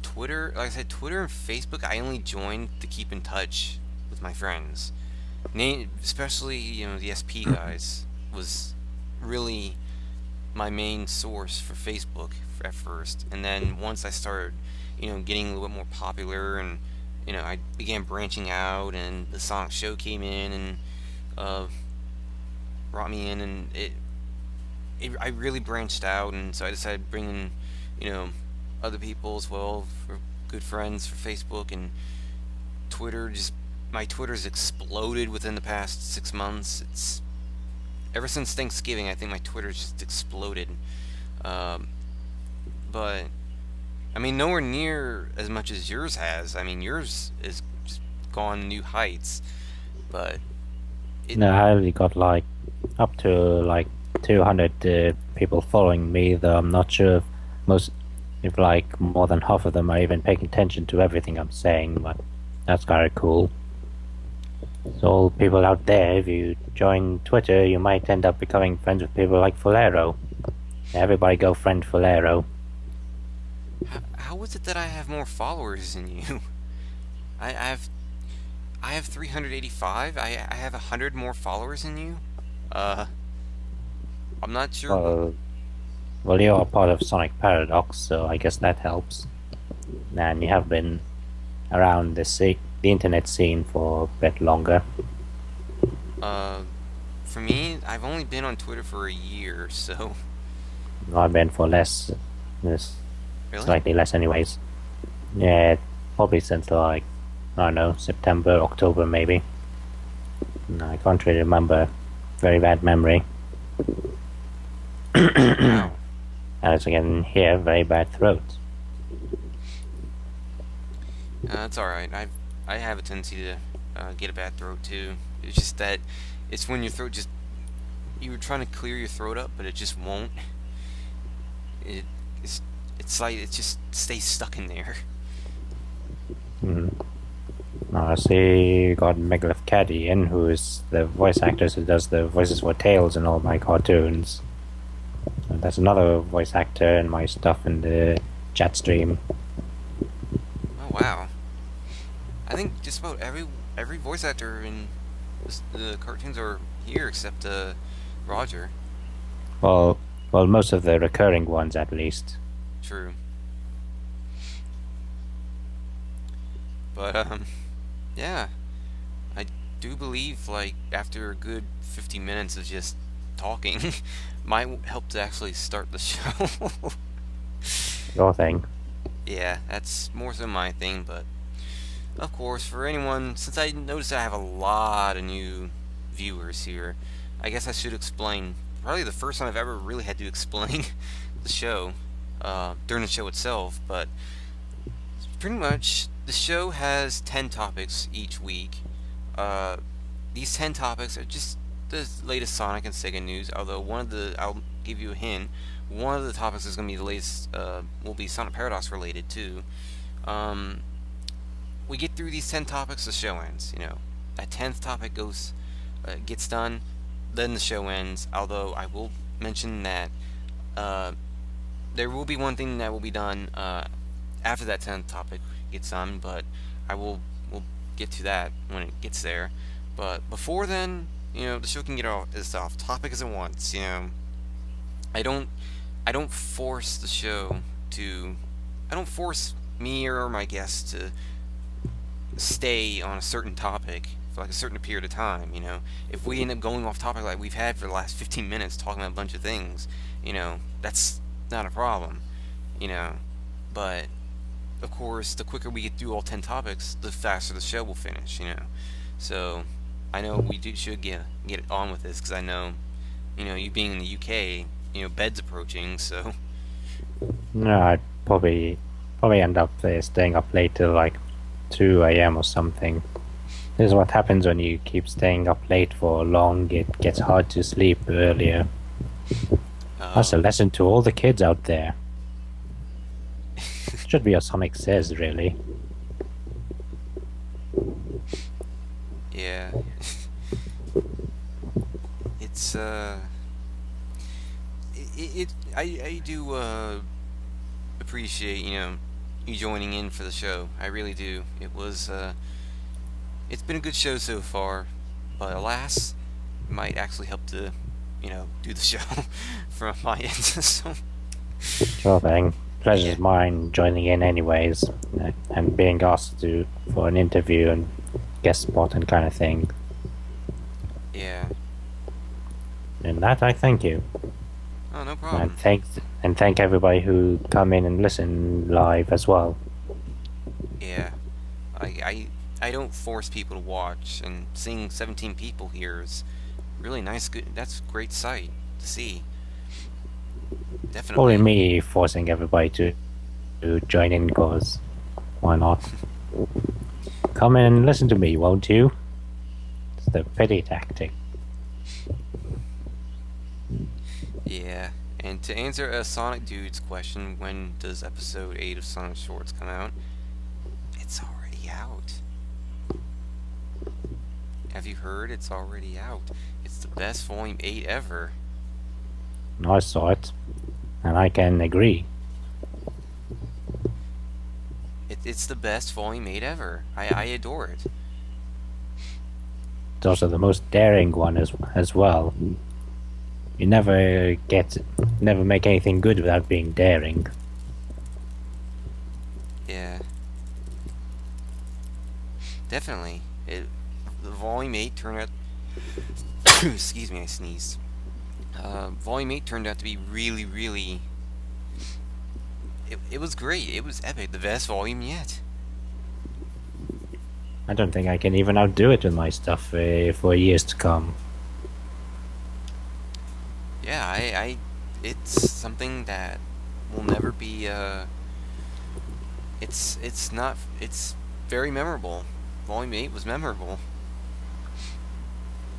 Twitter, like I said, Twitter and Facebook, I only joined to keep in touch with my friends. Especially, the SP guys was really my main source for Facebook at first, and then once I started, getting a little bit more popular, and I began branching out, and the Sonic Show came in and uh, brought me in, and I really branched out, and so I decided bringing, you know, other people as well, for good friends for Facebook, and Twitter. Just my Twitter's exploded within the past 6 months. It's ever since Thanksgiving. I think my Twitter's just exploded. Um, but I mean, nowhere near as much as yours has. I mean, yours is just gone new heights. But No, I only got like up to like 200 people following me, though I'm not sure if like more than half of them are even paying attention to everything I'm saying, but that's kind of cool. So all people out there, if you join Twitter, you might end up becoming friends with people like Falero. Everybody go friend Falero. how is it that I have more followers than you? I have 385. I have 100 more followers than you. Uh, I'm not sure. Well, you're a part of Sonic Paradox, so I guess that helps. And you have been around the internet scene for a bit longer. For me, I've only been on Twitter for a year, so I've been for less, really. slightly less, anyways. Yeah, probably since like I don't know, September, October, maybe. No, I can't really remember. Very bad memory. Wow. As again here, very bad throat. That's all right. I have a tendency to get a bad throat too. It's just that it's when your throat just you were trying to clear your throat up, but it just won't. It it's like it just stays stuck in there. Mm. Now I see you got Megalith Caddy in, who is the voice actor who does the voices for Tails in all my cartoons. And that's another voice actor in my stuff in the chat stream. Oh wow. I think just about every voice actor in the cartoons are here except Roger. Well, most of the recurring ones at least. True. But yeah, I do believe like after a good 50 minutes of just talking, might help to actually start the show. Your thing. Yeah, that's more so my thing, but of course, for anyone, since I noticed I have a lot of new viewers here, I guess I should explain. Probably the first time I've ever really had to explain the show during the show itself, but pretty much the show has 10 topics each week. These 10 topics are just the latest Sonic and Sega news, although I'll give you a hint, one of the topics is going to be the latest, will be Sonic Paradox related too. We get through these 10 topics, the show ends. That 10th topic gets done, then the show ends. Although I will mention that there will be one thing that will be done after that 10th topic gets done, but we'll get to that when it gets there. But before then, the show can get as off topic as it wants. I don't force the show to. I don't force me or my guests to stay on a certain topic for like a certain period of time. If we end up going off topic like we've had for the last 15 minutes talking about a bunch of things, that's not a problem. But of course, the quicker we get through all 10 topics, the faster the show will finish. So I know we should get it on with this, because I know, you being in the UK, bed's approaching, so. No, I'd probably end up staying up late till like 2 a.m. or something. This is what happens when you keep staying up late for long. It gets hard to sleep earlier. That's a lesson to all the kids out there. Should be a Sonic Says, really. Yeah. It's I do appreciate you joining in for the show. I really do. It's been a good show so far, but alas, it might actually help to do the show from my end. So, Sure thing. Pleasure's Yeah. mine joining in anyways, and being asked for an interview and guest spot and kind of thing. yeah. And that I thank you. Oh, no problem. And thank everybody who come in and listen live as well. Yeah. I don't force people to watch, and seeing 17 people here is really nice. Good. That's a great sight to see. Definitely. Only me forcing everybody to join in, cause why not? Come in and listen to me, won't you? It's the pity tactic. Yeah. And to answer a Sonic Dude's question, when does episode 8 of Sonic Shorts come out? It's already out. Have you heard? It's already out. It's the best Volume 8 ever. And I saw it, and I can agree. It's the best Volume 8 ever. I adore it. It's also the most daring one as well. You never make anything good without being daring. Yeah. Definitely. The Volume 8 turned out... Excuse me, I sneezed. Volume 8 turned out to be really, really... It was great. It was epic. The best volume yet. I don't think I can even outdo it with my stuff for years to come. Yeah, it's something that will never be, it's very memorable. Volume 8 was memorable.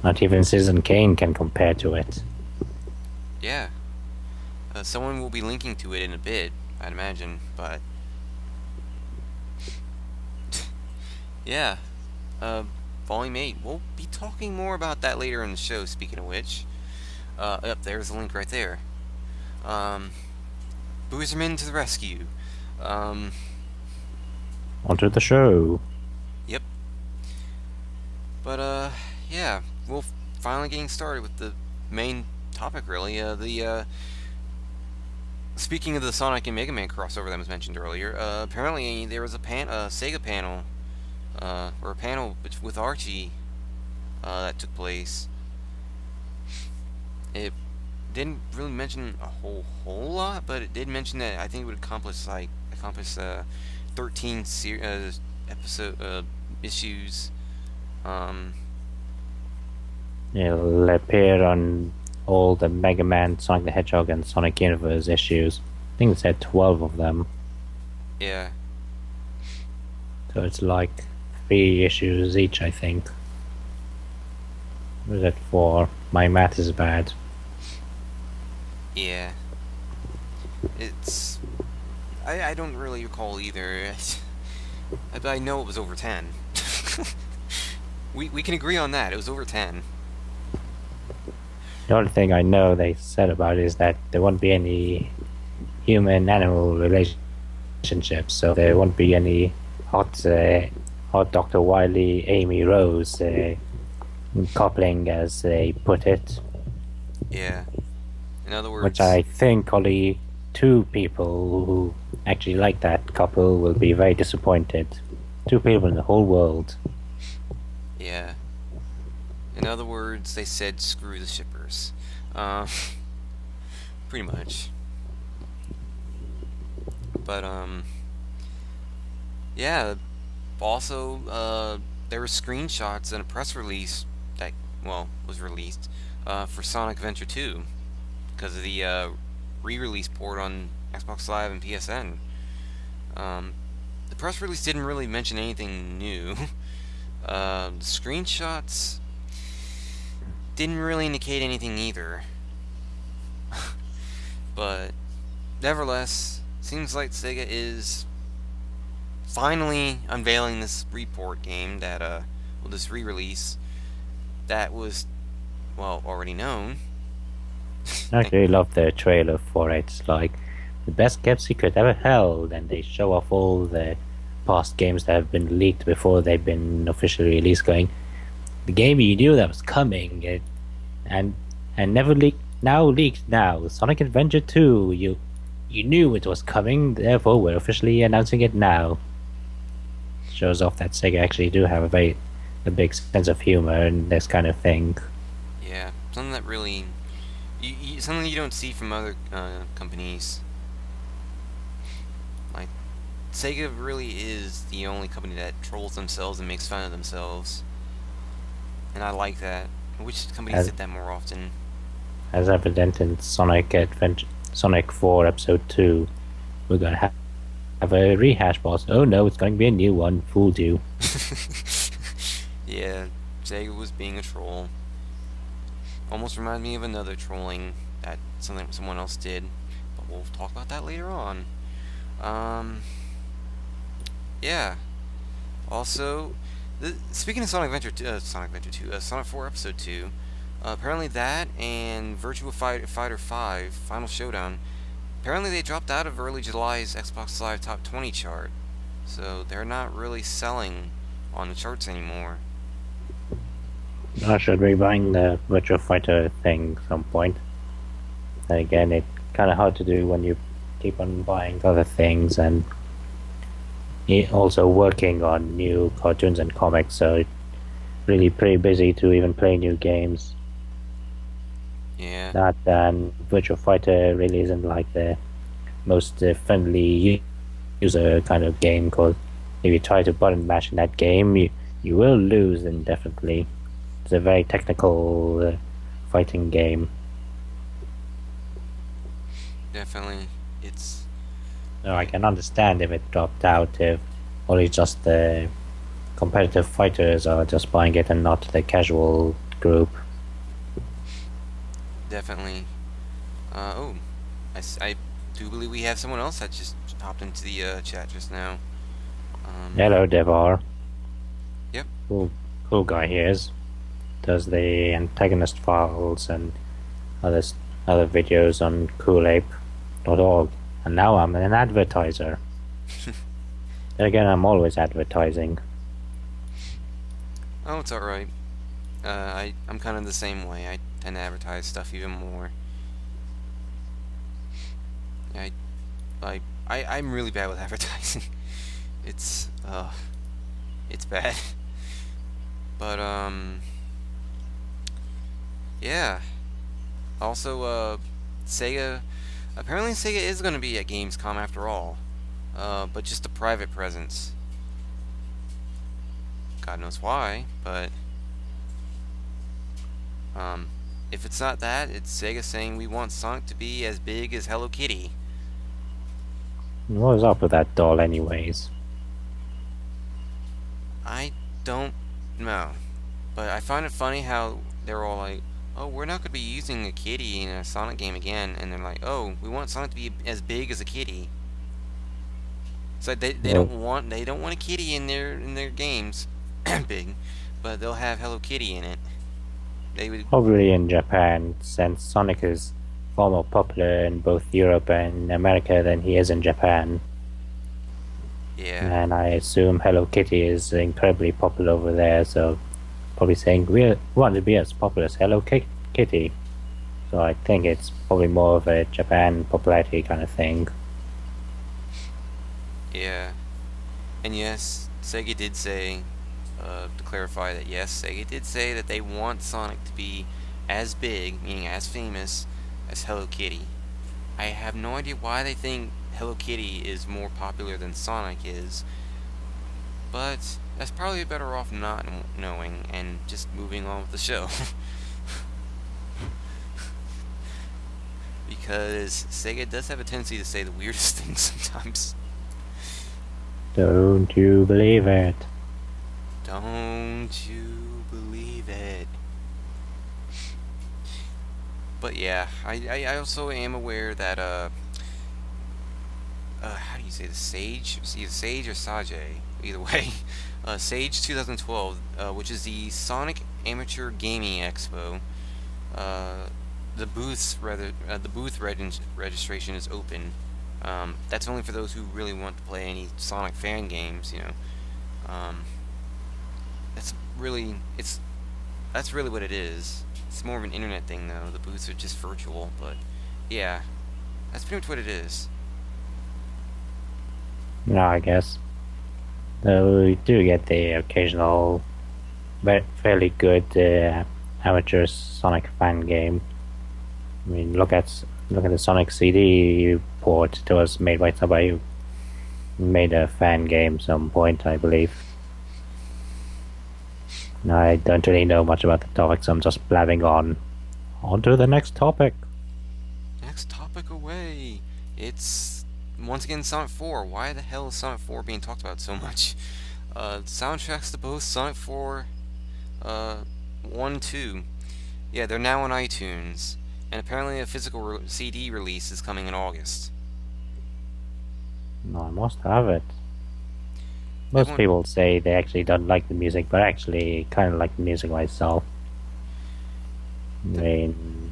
Not even Citizen Kane can compare to it. Yeah. Someone will be linking to it in a bit, I'd imagine, but... yeah. Volume 8. We'll be talking more about that later in the show, speaking of which. Yep, there's the link right there. Boozerman to the rescue. Onto the show. Yep. But, yeah, we're finally getting started with the main topic, really. Speaking of the Sonic and Mega Man crossover that was mentioned earlier, apparently there was a Sega panel, or a panel with Archie, that took place. It didn't really mention a whole lot, but it did mention that I think it would accomplish 13 episode issues. It'll appear on all the Mega Man, Sonic the Hedgehog, and Sonic Universe issues. I think it said 12 of them. Yeah. So it's like 3 issues each, I think. Or is it 4? My math is bad. Yeah. It's... I don't really recall either. But I know it was over 10. We can agree on that. It was over 10. The only thing I know they said about it is that there won't be any human-animal relationships, so there won't be any hot Dr. Wily, Amy Rose coupling, as they put it. Yeah. In other words... Which I think only 2 people who actually like that couple will be very disappointed. 2 people in the whole world. Yeah. In other words, they said screw the shippers. Pretty much. But, yeah. Also, there were screenshots and a press release that, well, was released, for Sonic Adventure 2. Because of the, re-release port on Xbox Live and PSN. The press release didn't really mention anything new. The screenshots didn't really indicate anything either. But nevertheless, seems like Sega is finally unveiling this report game that this re-release that was, well, already known. I actually love the trailer for it. It's like the best kept secret ever held, and they show off all the past games that have been leaked before they've been officially released, going, the game you knew that was coming, and and never leaked. Now leaked. Now Sonic Adventure 2. You knew it was coming, therefore we're officially announcing it now. Shows off that Sega actually do have a big sense of humor in this kind of thing. Yeah, something that really, something you don't see from other companies. Like, Sega really is the only company that trolls themselves and makes fun of themselves. And I like that. I wish companies did that more often. As evident in Sonic 4 Episode 2, we're gonna have a rehash boss. Oh no, it's going to be a new one. Fooled you. Yeah, Sega was being a troll. Almost reminds me of another trolling that someone else did, but we'll talk about that later on. Yeah. Also, speaking of Sonic 4 Episode 2, apparently that and Virtua Fighter 5 Final Showdown, apparently they dropped out of early July's Xbox Live Top 20 chart, so they're not really selling on the charts anymore. I should be buying the Virtua Fighter thing some point. And again, it's kind of hard to do when you keep on buying other things and also working on new cartoons and comics, so it's really pretty busy to even play new games. Yeah. That and Virtua Fighter really isn't like the most friendly user kind of game, because if you try to button mash in that game, you will lose indefinitely. It's a very technical fighting game. Definitely. It's... So I can understand if it dropped out, if only just the competitive fighters are just buying it and not the casual group. Definitely. I do believe we have someone else that just hopped into the chat just now. Hello, Devar. Yep. Cool guy he is. Does the antagonist files and other videos on coolape.org. And now I'm an advertiser. Then again, I'm always advertising. Oh, it's alright. I'm kind of the same way. I tend to advertise stuff even more. I'm really bad with advertising. It's bad. But, yeah. Also, Sega... Apparently Sega is going to be at Gamescom after all. But just a private presence. God knows why, but... if it's not that, it's Sega saying we want Sonic to be as big as Hello Kitty. What was up with that doll anyways? I don't know. But I find it funny how they're all like, oh, we're not going to be using a kitty in a Sonic game again. And they're like, oh, we want Sonic to be as big as a kitty. So they don't want a kitty in their games. Big. But they'll have Hello Kitty in it. They would probably in Japan, since Sonic is far more popular in both Europe and America than he is in Japan. Yeah. And I assume Hello Kitty is incredibly popular over there, so probably saying we want to be as popular as Hello Kitty. So I think it's probably more of a Japan popularity kind of thing. Yeah. And yes, Sega did say, to clarify that, yes, Sega did say that they want Sonic to be as big, meaning as famous, as Hello Kitty. I have no idea why they think Hello Kitty is more popular than Sonic is, but that's probably better off not knowing and just moving on with the show. Because Sega does have a tendency to say the weirdest things sometimes. Don't you believe it? Don't you believe it? But yeah, I also am aware that how do you say the Sage? It's either Sage or Sage. Either way, Sage 2012, which is the Sonic Amateur Gaming Expo. The booth registration is open. That's only for those who really want to play any Sonic fan games, you know. That's really what it is. It's more of an internet thing, though. The booths are just virtual, but yeah, that's pretty much what it is. No, I guess. Though we do get the occasional, fairly good amateur Sonic fan game. I mean, look at the Sonic CD port that was made by somebody who made a fan game some point, I believe. I don't really know much about the topic, so I'm just blabbing on. On to the next topic. Next topic away. It's once again Sonic 4. Why the hell is Sonic 4 being talked about so much? Soundtracks to both Sonic 4 1 2. Yeah, they're now on iTunes. And apparently a physical CD release is coming in August. No, I must have it. Most people say they actually don't like the music, but I actually kind of like the music myself. I mean,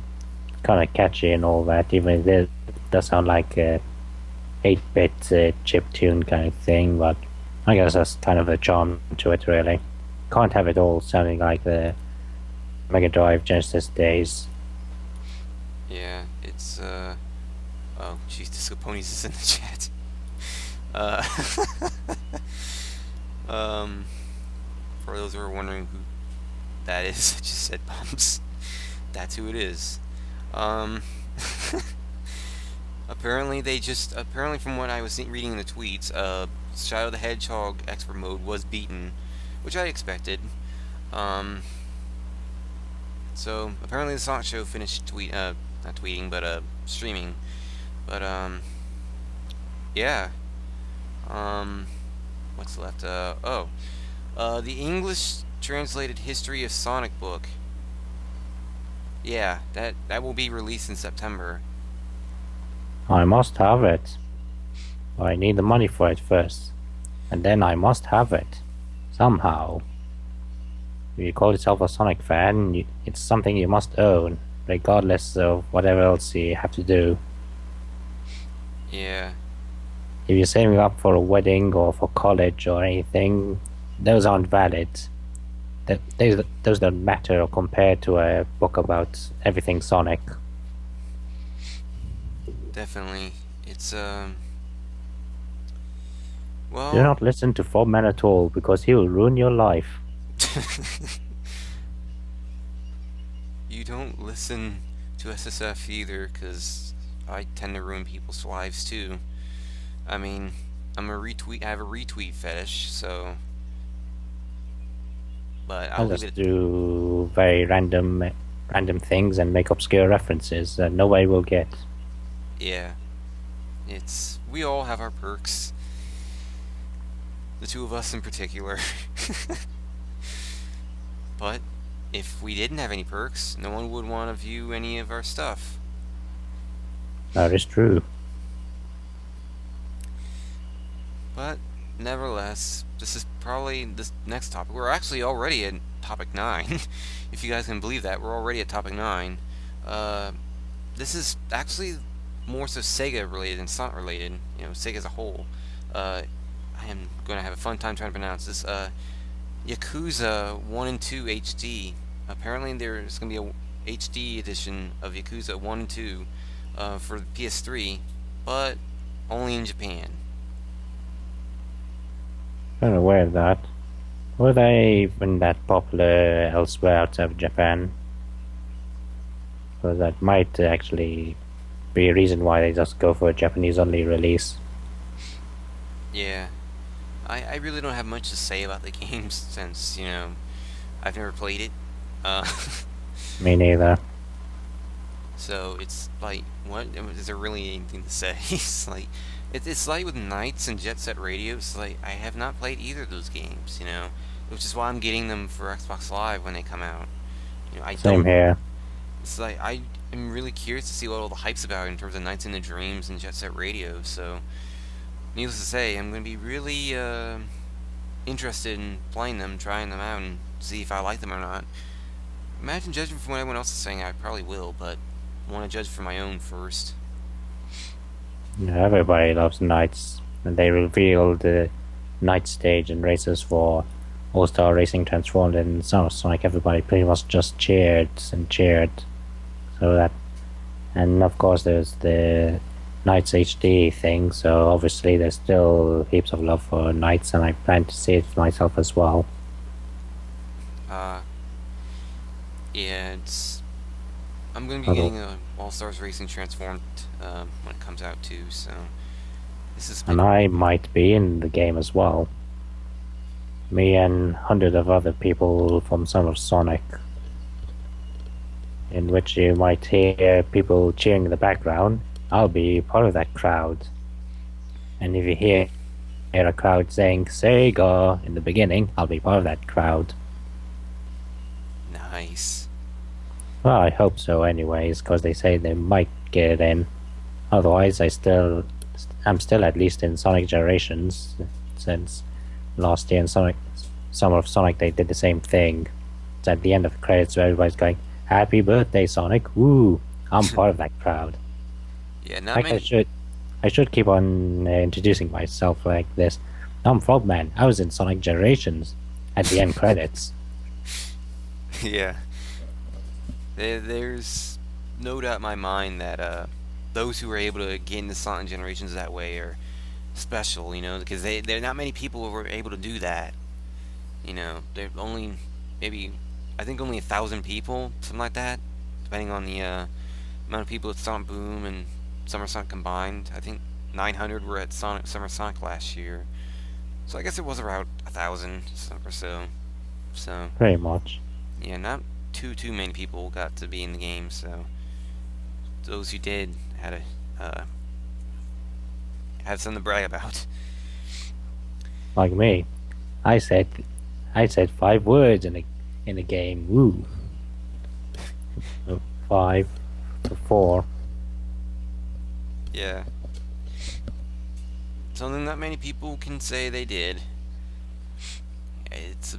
kind of catchy and all that, even if it does sound like a 8-bit chiptune kind of thing, but I guess that's kind of the charm to it, really. Can't have it all sounding like the Mega Drive Genesis days. Yeah, it's, oh, jeez, Disco Ponies is in the chat. For those who are wondering who that is, I just said Bumps. That's who it is. Apparently from what I was reading in the tweets, Shadow the Hedgehog expert mode was beaten, which I expected. So apparently the Sonic Show finished not tweeting, but streaming. But yeah. What's left? The English translated History of Sonic book. Yeah, that will be released in September. I must have it. I need the money for it first, and then I must have it somehow. If you call yourself a Sonic fan, it's something you must own, regardless of whatever else you have to do. Yeah. If you're saving up for a wedding or for college or anything, those aren't valid. Those don't matter compared to a book about everything Sonic. Definitely. It's, well... Do not listen to Frobman at all, because he will ruin your life. You don't listen to SSF either, because I tend to ruin people's lives too. I mean, I have a retweet fetish, so... But I'll just do very random things and make obscure references that nobody will get. Yeah. We all have our perks. The two of us in particular. But if we didn't have any perks, no one would want to view any of our stuff. That is true. But nevertheless, this is probably this next topic. We're actually already at topic 9. If you guys can believe that, we're already at topic 9. This is actually more so Sega related than Sonic related. You know, Sega as a whole. I am going to have a fun time trying to pronounce this. Yakuza 1 and 2 HD. Apparently there's going to be a HD edition of Yakuza 1 and 2 for the PS3, but only in Japan. I'm aware of that. Were they even that popular elsewhere outside of Japan? So that might actually be a reason why they just go for a Japanese-only release. Yeah. I really don't have much to say about the game since, you know, I've never played it. Me neither. So it's like, what is there really anything to say? It's like with Knights and Jet Set Radio. It's like I have not played either of those games, you know, which is why I'm getting them for Xbox Live when they come out. You know, Same here. It's like I am really curious to see what all the hype's about in terms of Nights into Dreams and Jet Set Radio. So, needless to say, I'm going to be really interested in playing them, trying them out, and see if I like them or not. Imagine judging from what everyone else is saying, I probably will, but I want to judge for my own first. Everybody loves Knights, and they revealed the Night stage and races for All-Star Racing transformed in Sonic, everybody pretty much just cheered and cheered. So that, and of course there's the Knights HD thing, so obviously there's still heaps of love for Knights, and I plan to see it myself as well. Yeah, I'm gonna be getting All Stars Racing transformed when it comes out too. So this is. And I might be in the game as well. Me and hundreds of other people from Son of Sonic, in which you might hear people cheering in the background. I'll be part of that crowd. And if you hear a crowd saying Sega in the beginning, I'll be part of that crowd. Nice. Well, I hope so anyways, because they say they might get it in. Otherwise, I'm still at least in Sonic Generations, since last year in Summer of Sonic they did the same thing. It's at the end of the credits where everybody's going, "Happy birthday, Sonic! Woo!" I'm part of that crowd. Yeah, not many. I should keep on introducing myself like this. I'm Frogman. I was in Sonic Generations at the end credits. Yeah. There's no doubt in my mind that those who are able to get into Sonic Generations that way are special, you know, because there are not many people who are able to do that. You know, there are only I think only 1,000 people, something like that, depending on the amount of people at Sonic Boom and Summer Sonic combined. I think 900 were at Summer Sonic last year, so I guess it was around 1,000 or so. So pretty much. Yeah, not too many people got to be in the game. So those who did had have something to brag about. Like me, I said 5 words in the game. Woo. 5 to 4. Yeah. Something not many people can say they did. It's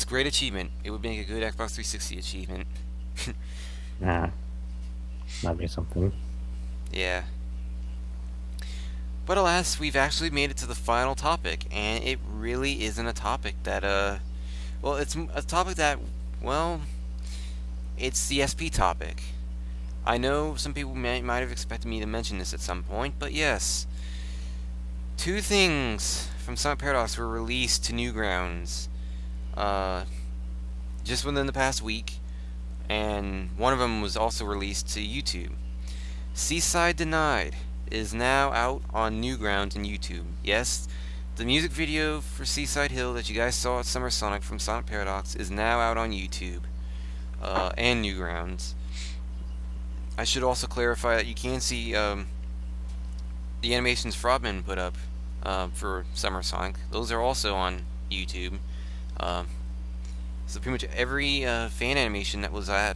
a great achievement. It would make a good Xbox 360 achievement. Nah. That'd be something. Yeah. But alas, we've actually made it to the final topic, and it really isn't a topic that, well, it's a topic that, well, it's the SP topic. I know some people might have expected me to mention this at some point, but yes. 2 things from Sonic Paradox were released to Newgrounds, just within the past week, and one of them was also released to YouTube. Seaside Denied is now out on Newgrounds and YouTube. Yes, the music video for Seaside Hill that you guys saw at Summer Sonic from Sonic Paradox is now out on YouTube and Newgrounds. I should also clarify that you can see the animations Frobman put up for Summer Sonic. Those are also on YouTube. So pretty much every fan animation that was at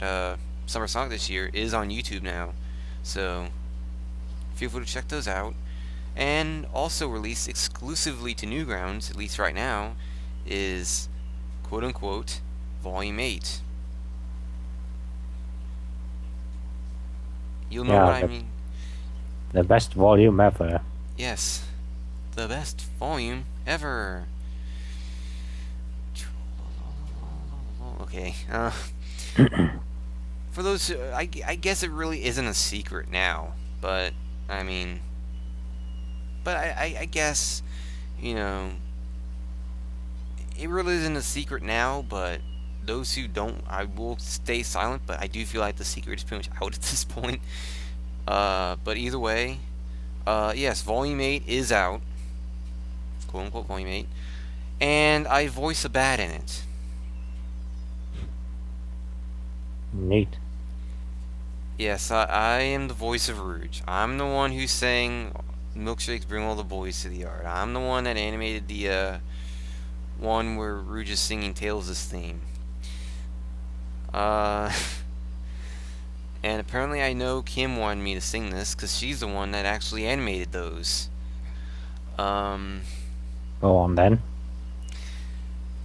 Summer Sonic this year is on YouTube now. So feel free to check those out. And also released exclusively to Newgrounds, at least right now, is quote-unquote Volume 8. You'll know what I mean. The best volume ever. Yes. The best volume ever. Okay. For those who, I guess it really isn't a secret now, but I mean, but I guess, you know, it really isn't a secret now, but those who don't, I will stay silent, but I do feel like the secret is pretty much out at this point. But either way, yes, Volume 8 is out, quote unquote Volume 8, and I voice a bat in it. Neat. Yes, I am the voice of Rouge. I'm the one who sang Milkshakes Bring All the Boys to the Yard. I'm the one that animated the one where Rouge is singing Tails' theme. And apparently I know Kim wanted me to sing this because she's the one that actually animated those. Go on then.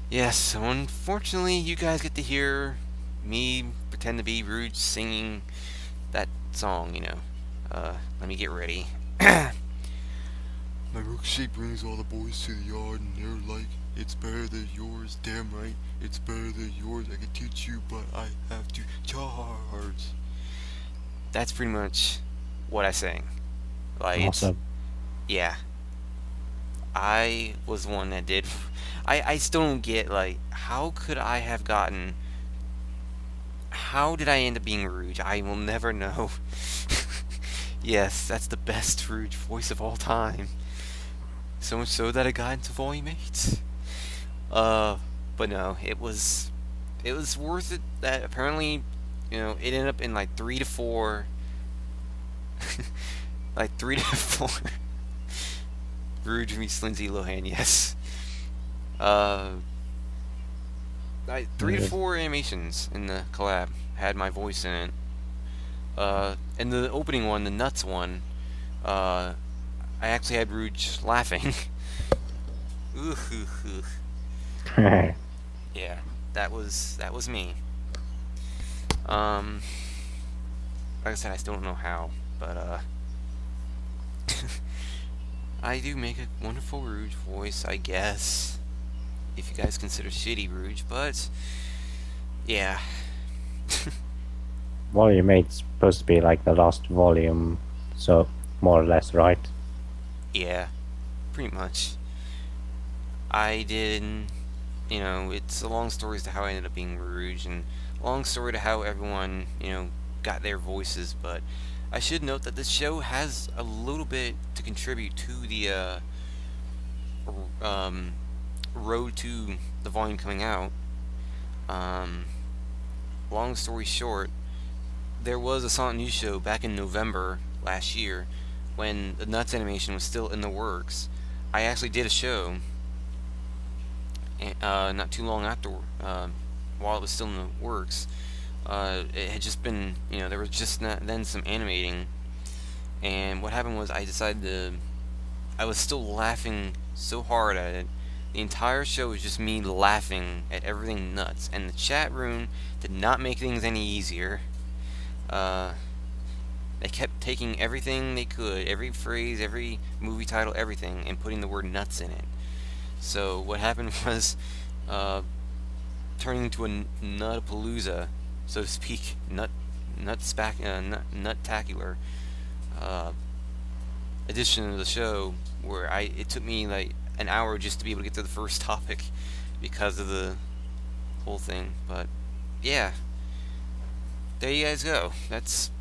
Yes, so unfortunately you guys get to hear me pretend to be Rouge singing that song, you know. Let me get ready. My milkshake brings all the boys to the yard, and they're like, it's better than yours. Damn right, it's better than yours. I can teach you, but I have to charge. That's pretty much what I sang. Like, it's, Awesome. yeah. I was one that did. I still don't get, like, how could I have gotten. How did I end up being Rouge? I will never know. Yes, that's the best Rouge voice of all time. So much so that I got into Volume 8. But no, it was worth it. That apparently, it ended up in like 3 to 4, like 3 to 4. Rouge meets Lindsay Lohan, yes. Like 3 to 4 animations in the collab had my voice in it. And the opening one, the nuts one, I actually had Rouge laughing. Ooh, yeah, that was me. Like I said, I still don't know how, but I do make a wonderful Rouge voice, I guess, if you guys consider shitty Rouge, but yeah. Volume 8's supposed to be like the last volume, so more or less, right? Yeah, pretty much. I did, it's a long story as to how I ended up being Rouge, and a long story to how everyone, got their voices, but I should note that this show has a little bit to contribute to the, road to the volume coming out. Long story short, there was a SonicNews show back in November last year when the Nuts animation was still in the works. I actually did a show not too long after, while it was still in the works. It had just been, there was just then some animating, and what happened was I was still laughing so hard at it. The entire show was just me laughing at everything Nuts, and the chat room did not make things any easier. They kept taking everything they could, every phrase, every movie title, everything, and putting the word nuts in it. So what happened was turning into a nutapalooza, so to speak, nut-tacular edition of the show, where it took me like an hour just to be able to get to the first topic because of the whole thing. But yeah, there you guys go. That's,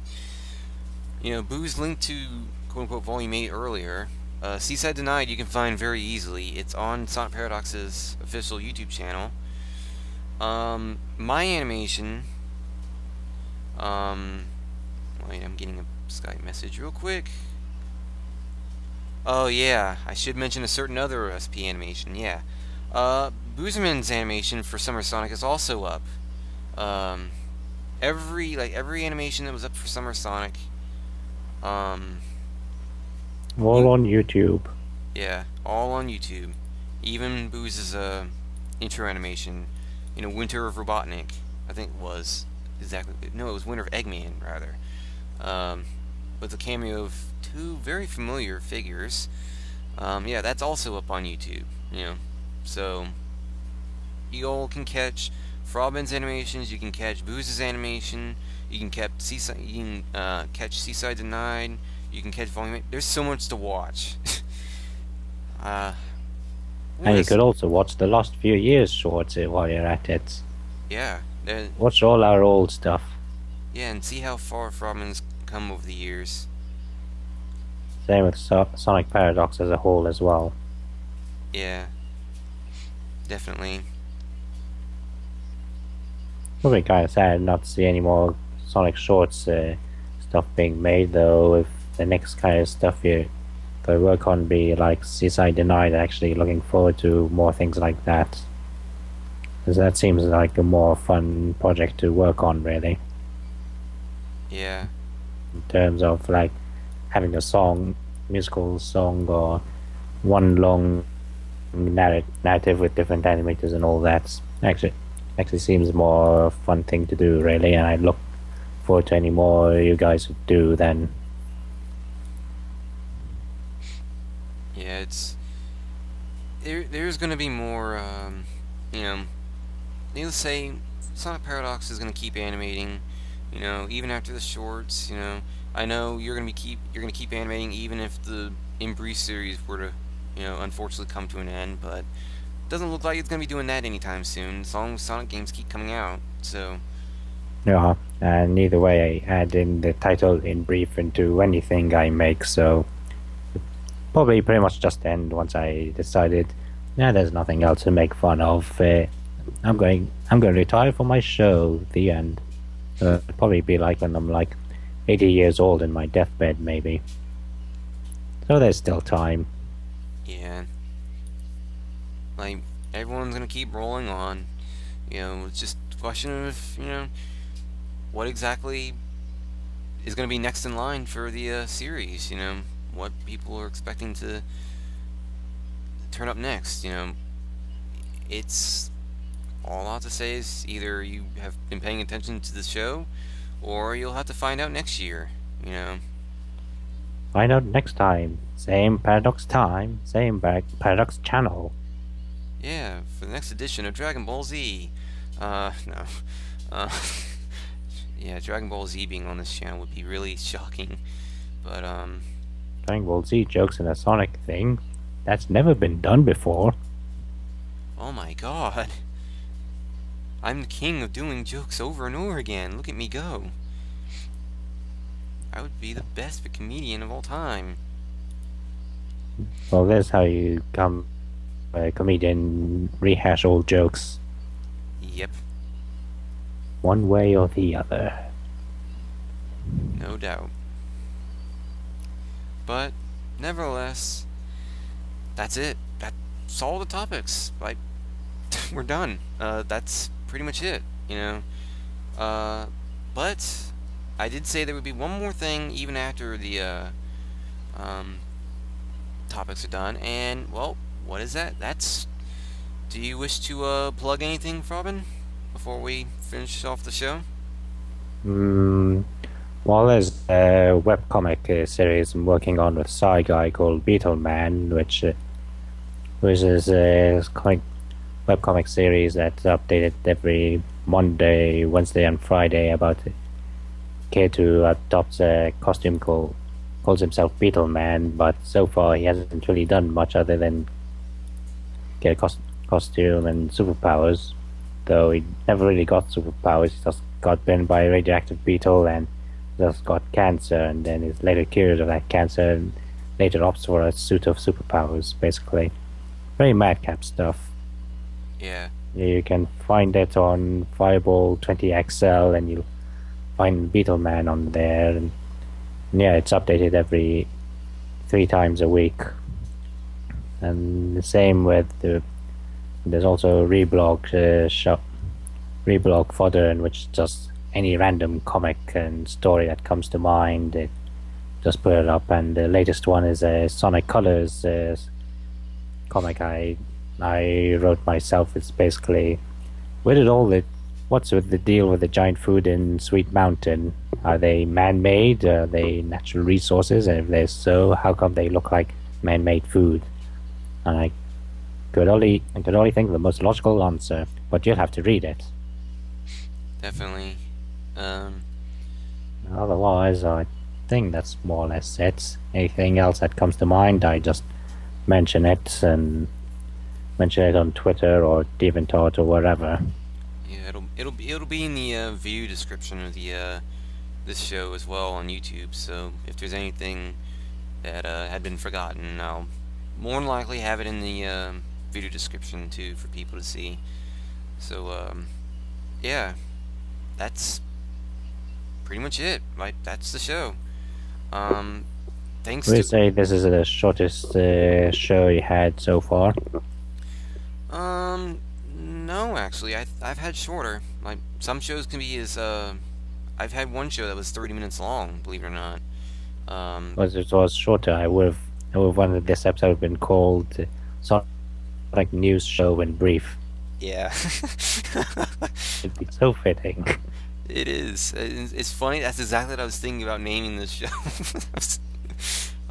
Boo's linked to quote-unquote Volume 8 earlier. Seaside Denied you can find very easily. It's on Sonic Paradox's official YouTube channel. My animation, wait, I'm getting a Skype message real quick. Oh yeah, I should mention a certain other SP animation, yeah. Boozerman's animation for Summer Sonic is also up. Every animation that was up for Summer Sonic, All on YouTube. yeah, all on YouTube. Even Booze's intro animation, Winter of Robotnik, I think it was exactly. No, it was Winter of Eggman rather. With a cameo of two very familiar figures. Yeah, that's also up on YouTube. So you all can catch Frobman's animations. You can catch Booze's animation. You can catch Seaside Denied. You can catch Volume 8. There's so much to watch. And you could also watch the last few years shorts while you're at it. Yeah. Watch all our old stuff. Yeah, and see how far Frobman's come over the years. Same with Sonic Paradox as a whole as well. Yeah. Definitely. Would be kind of sad not to see any more Sonic Shorts stuff being made, though. If the next kind of stuff they work on be like Seaside Denied, actually looking forward to more things like that. Because that seems like a more fun project to work on, really. Yeah. In terms of like having a musical song, or one long narrative with different animators and all that. Actually seems more fun thing to do, really, and I look forward to any more you guys would do then. Yeah, there's gonna be more. You know, needless to say, Sonic Paradox is gonna keep animating. Even after the shorts. I know you're gonna keep animating even if the In Brief series were to, unfortunately come to an end. But it doesn't look like it's gonna be doing that anytime soon. As long as Sonic games keep coming out. So Yeah, and either way, I add in the title in brief into anything I make, so probably pretty much just end once I decided, yeah, there's nothing else to make fun of. I'm going to retire from my show. The end. It'll probably be like when I'm like 80 years old in my deathbed, maybe. So there's still time. yeah, like everyone's gonna keep rolling on. It's just a question of what exactly is gonna be next in line for the series. What people are expecting to turn up next. It's all I have to say is either you have been paying attention to the show, or you'll have to find out next year. You know. Find out next time. Same Paradox time, same Paradox channel. Yeah, for the next edition of Dragon Ball Z. No. Uh, yeah, Dragon Ball Z being on this channel would be really shocking. But, Dragon Ball Z jokes in a Sonic thing. That's never been done before. oh my god. I'm the king of doing jokes over and over again. Look at me go. I would be the best comedian of all time. Well, that's how you become a comedian, rehash old jokes. Yep, One way or the other. no doubt. But, nevertheless, that's it. That's all the topics. Like, we're done. That's pretty much it, But I did say there would be one more thing even after the topics are done, and well, what is that? Do you wish to plug anything, Frobman, before we finish off the show? Well, there's a webcomic series I'm working on with Sci Guy called Beetleman, which is a webcomic series that's updated every Monday, Wednesday, and Friday about a kid who adopts a costume calls himself Beetleman, but so far he hasn't really done much other than get a costume and superpowers. Though he never really got superpowers, he just got bitten by a radioactive beetle and just got cancer, and then is later cured of that cancer and later opts for a suit of superpowers, basically. Very madcap stuff. Yeah. You can find it on Fireball 20XL, and you'll find Beetleman on there. And yeah, it's updated every 3 times a week. And the same with there's also Reblog Reblog fodder, in which just any random comic and story that comes to mind, it just put it up. And the latest one is a Sonic Colors comic I wrote myself. It's basically, what's with the deal with the giant food in Sweet Mountain? Are they man-made? Are they natural resources? And if they're so, how come they look like man-made food? And I could only think of the most logical answer, but you'll have to read it. Definitely. Otherwise, I think that's more or less it. Anything else that comes to mind, I just mention it on Twitter or DeviantArt or wherever. Yeah, it'll be in the video description of the this show as well on YouTube. So if there's anything that had been forgotten, I'll more than likely have it in the video description too for people to see. So yeah, that's pretty much it. Like, that's the show. Thanks Would you to say this is the shortest show you had so far? no, actually, I've had shorter. Like, some shows can be as I've had one show that was 30 minutes long, believe it or not. Because it was shorter, I would have wanted this episode been called SonicNews Show in Brief. Yeah. It'd be so fitting. It is. It's funny. That's exactly what I was thinking about naming this show.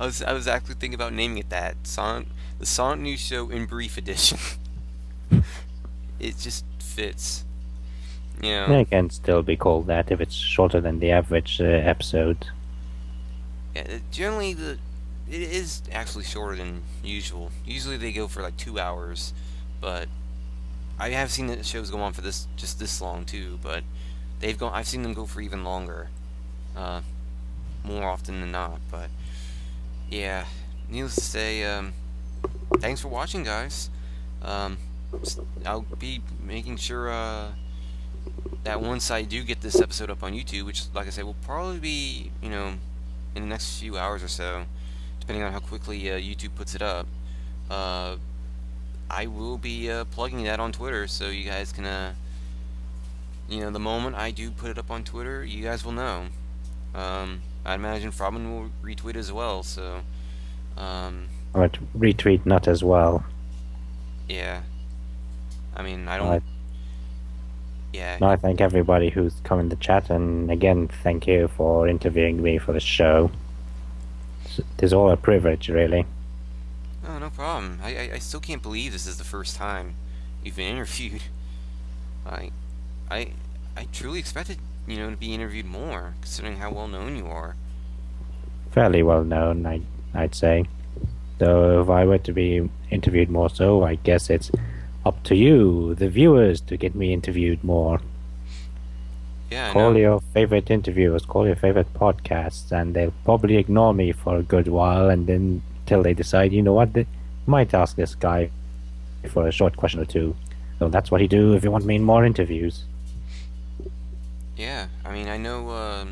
I was actually thinking about naming it that. The Sonic News Show in Brief Edition. It just fits. You know. It can still be called that if it's shorter than the average episode. Yeah, generally it is actually shorter than usual. Usually they go for like 2 hours, but I have seen the shows go on for this long too. But I've seen them go for even longer, more often than not. But yeah, needless to say, thanks for watching, guys. I'll be making sure that once I do get this episode up on YouTube, which, like I said, will probably be, in the next few hours or so, depending on how quickly YouTube puts it up, I will be plugging that on Twitter, so you guys can, the moment I do put it up on Twitter, you guys will know. I imagine Frobman will retweet as well, so, But retweet not as well. yeah. I mean, I don't... Yeah. No, I thank everybody who's come in the chat, and again, thank you for interviewing me for the show. It's all a privilege, really. Oh, no problem. I still can't believe this is the first time you've been interviewed. I truly expected, to be interviewed more, considering how well known you are. Fairly well known, I'd say. So if I were to be interviewed more so, I guess it's up to you, the viewers, to get me interviewed more. Yeah, Call your favorite interviewers, call your favorite podcasts, and they'll probably ignore me for a good while, and then till they decide, you know what, they might ask this guy for a short question or two. So that's what he do if you want me in more interviews. Yeah, I mean, I know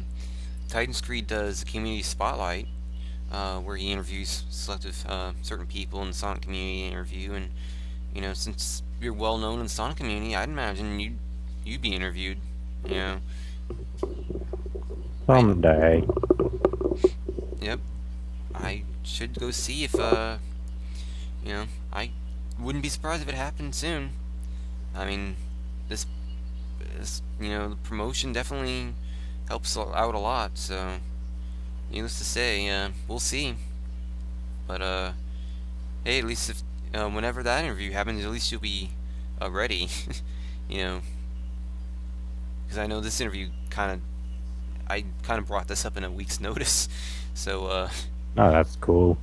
Titan's Creed does a community spotlight, where he interviews selective certain people in the Sonic community interview, and since you're well known in the Sonic community, I'd imagine you'd be interviewed. Someday. Yep. I should go see if I wouldn't be surprised if it happened soon. I mean, this the promotion definitely helps out a lot, so needless to say, we'll see. But hey, at least if whenever that interview happens, at least you'll be ready. Because I know this interview I kind of brought this up in a week's notice, so Oh, that's cool.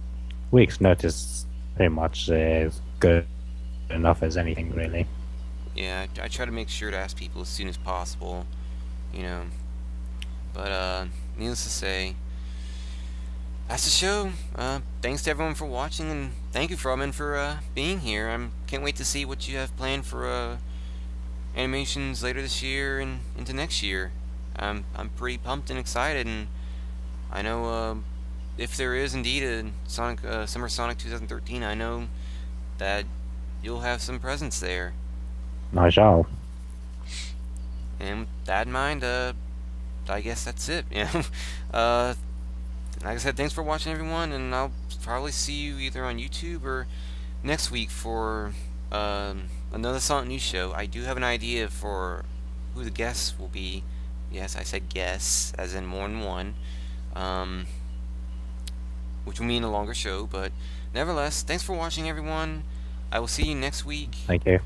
Week's notice pretty much is good enough as anything, really. yeah, I try to make sure to ask people as soon as possible, but needless to say, that's the show. Thanks to everyone for watching, and thank you, Frobman, for being here. I can't wait to see what you have planned for animations later this year and into next year. I'm pretty pumped and excited, and I know if there is indeed a Summer Sonic 2013, I know that you'll have some presence there. I shall. And with that in mind, I guess that's it. Like I said, thanks for watching, everyone, and I'll probably see you either on YouTube or next week for another Sonic News show. I do have an idea for who the guests will be. Yes, I said guests, as in more than one, which will mean a longer show, but nevertheless, thanks for watching, everyone. I will see you next week. Thank you.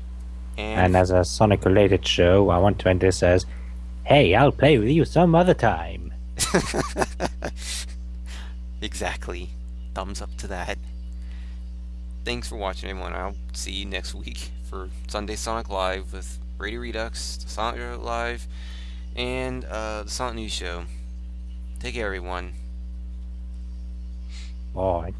And as a Sonic-related show, I want to end this as, hey, I'll play with you some other time. Exactly. Thumbs up to that. Thanks for watching, everyone. I'll see you next week for Sunday Sonic Live with Radio Redux, Sonic Live, and the Sonic News Show. Take care, everyone. Bye.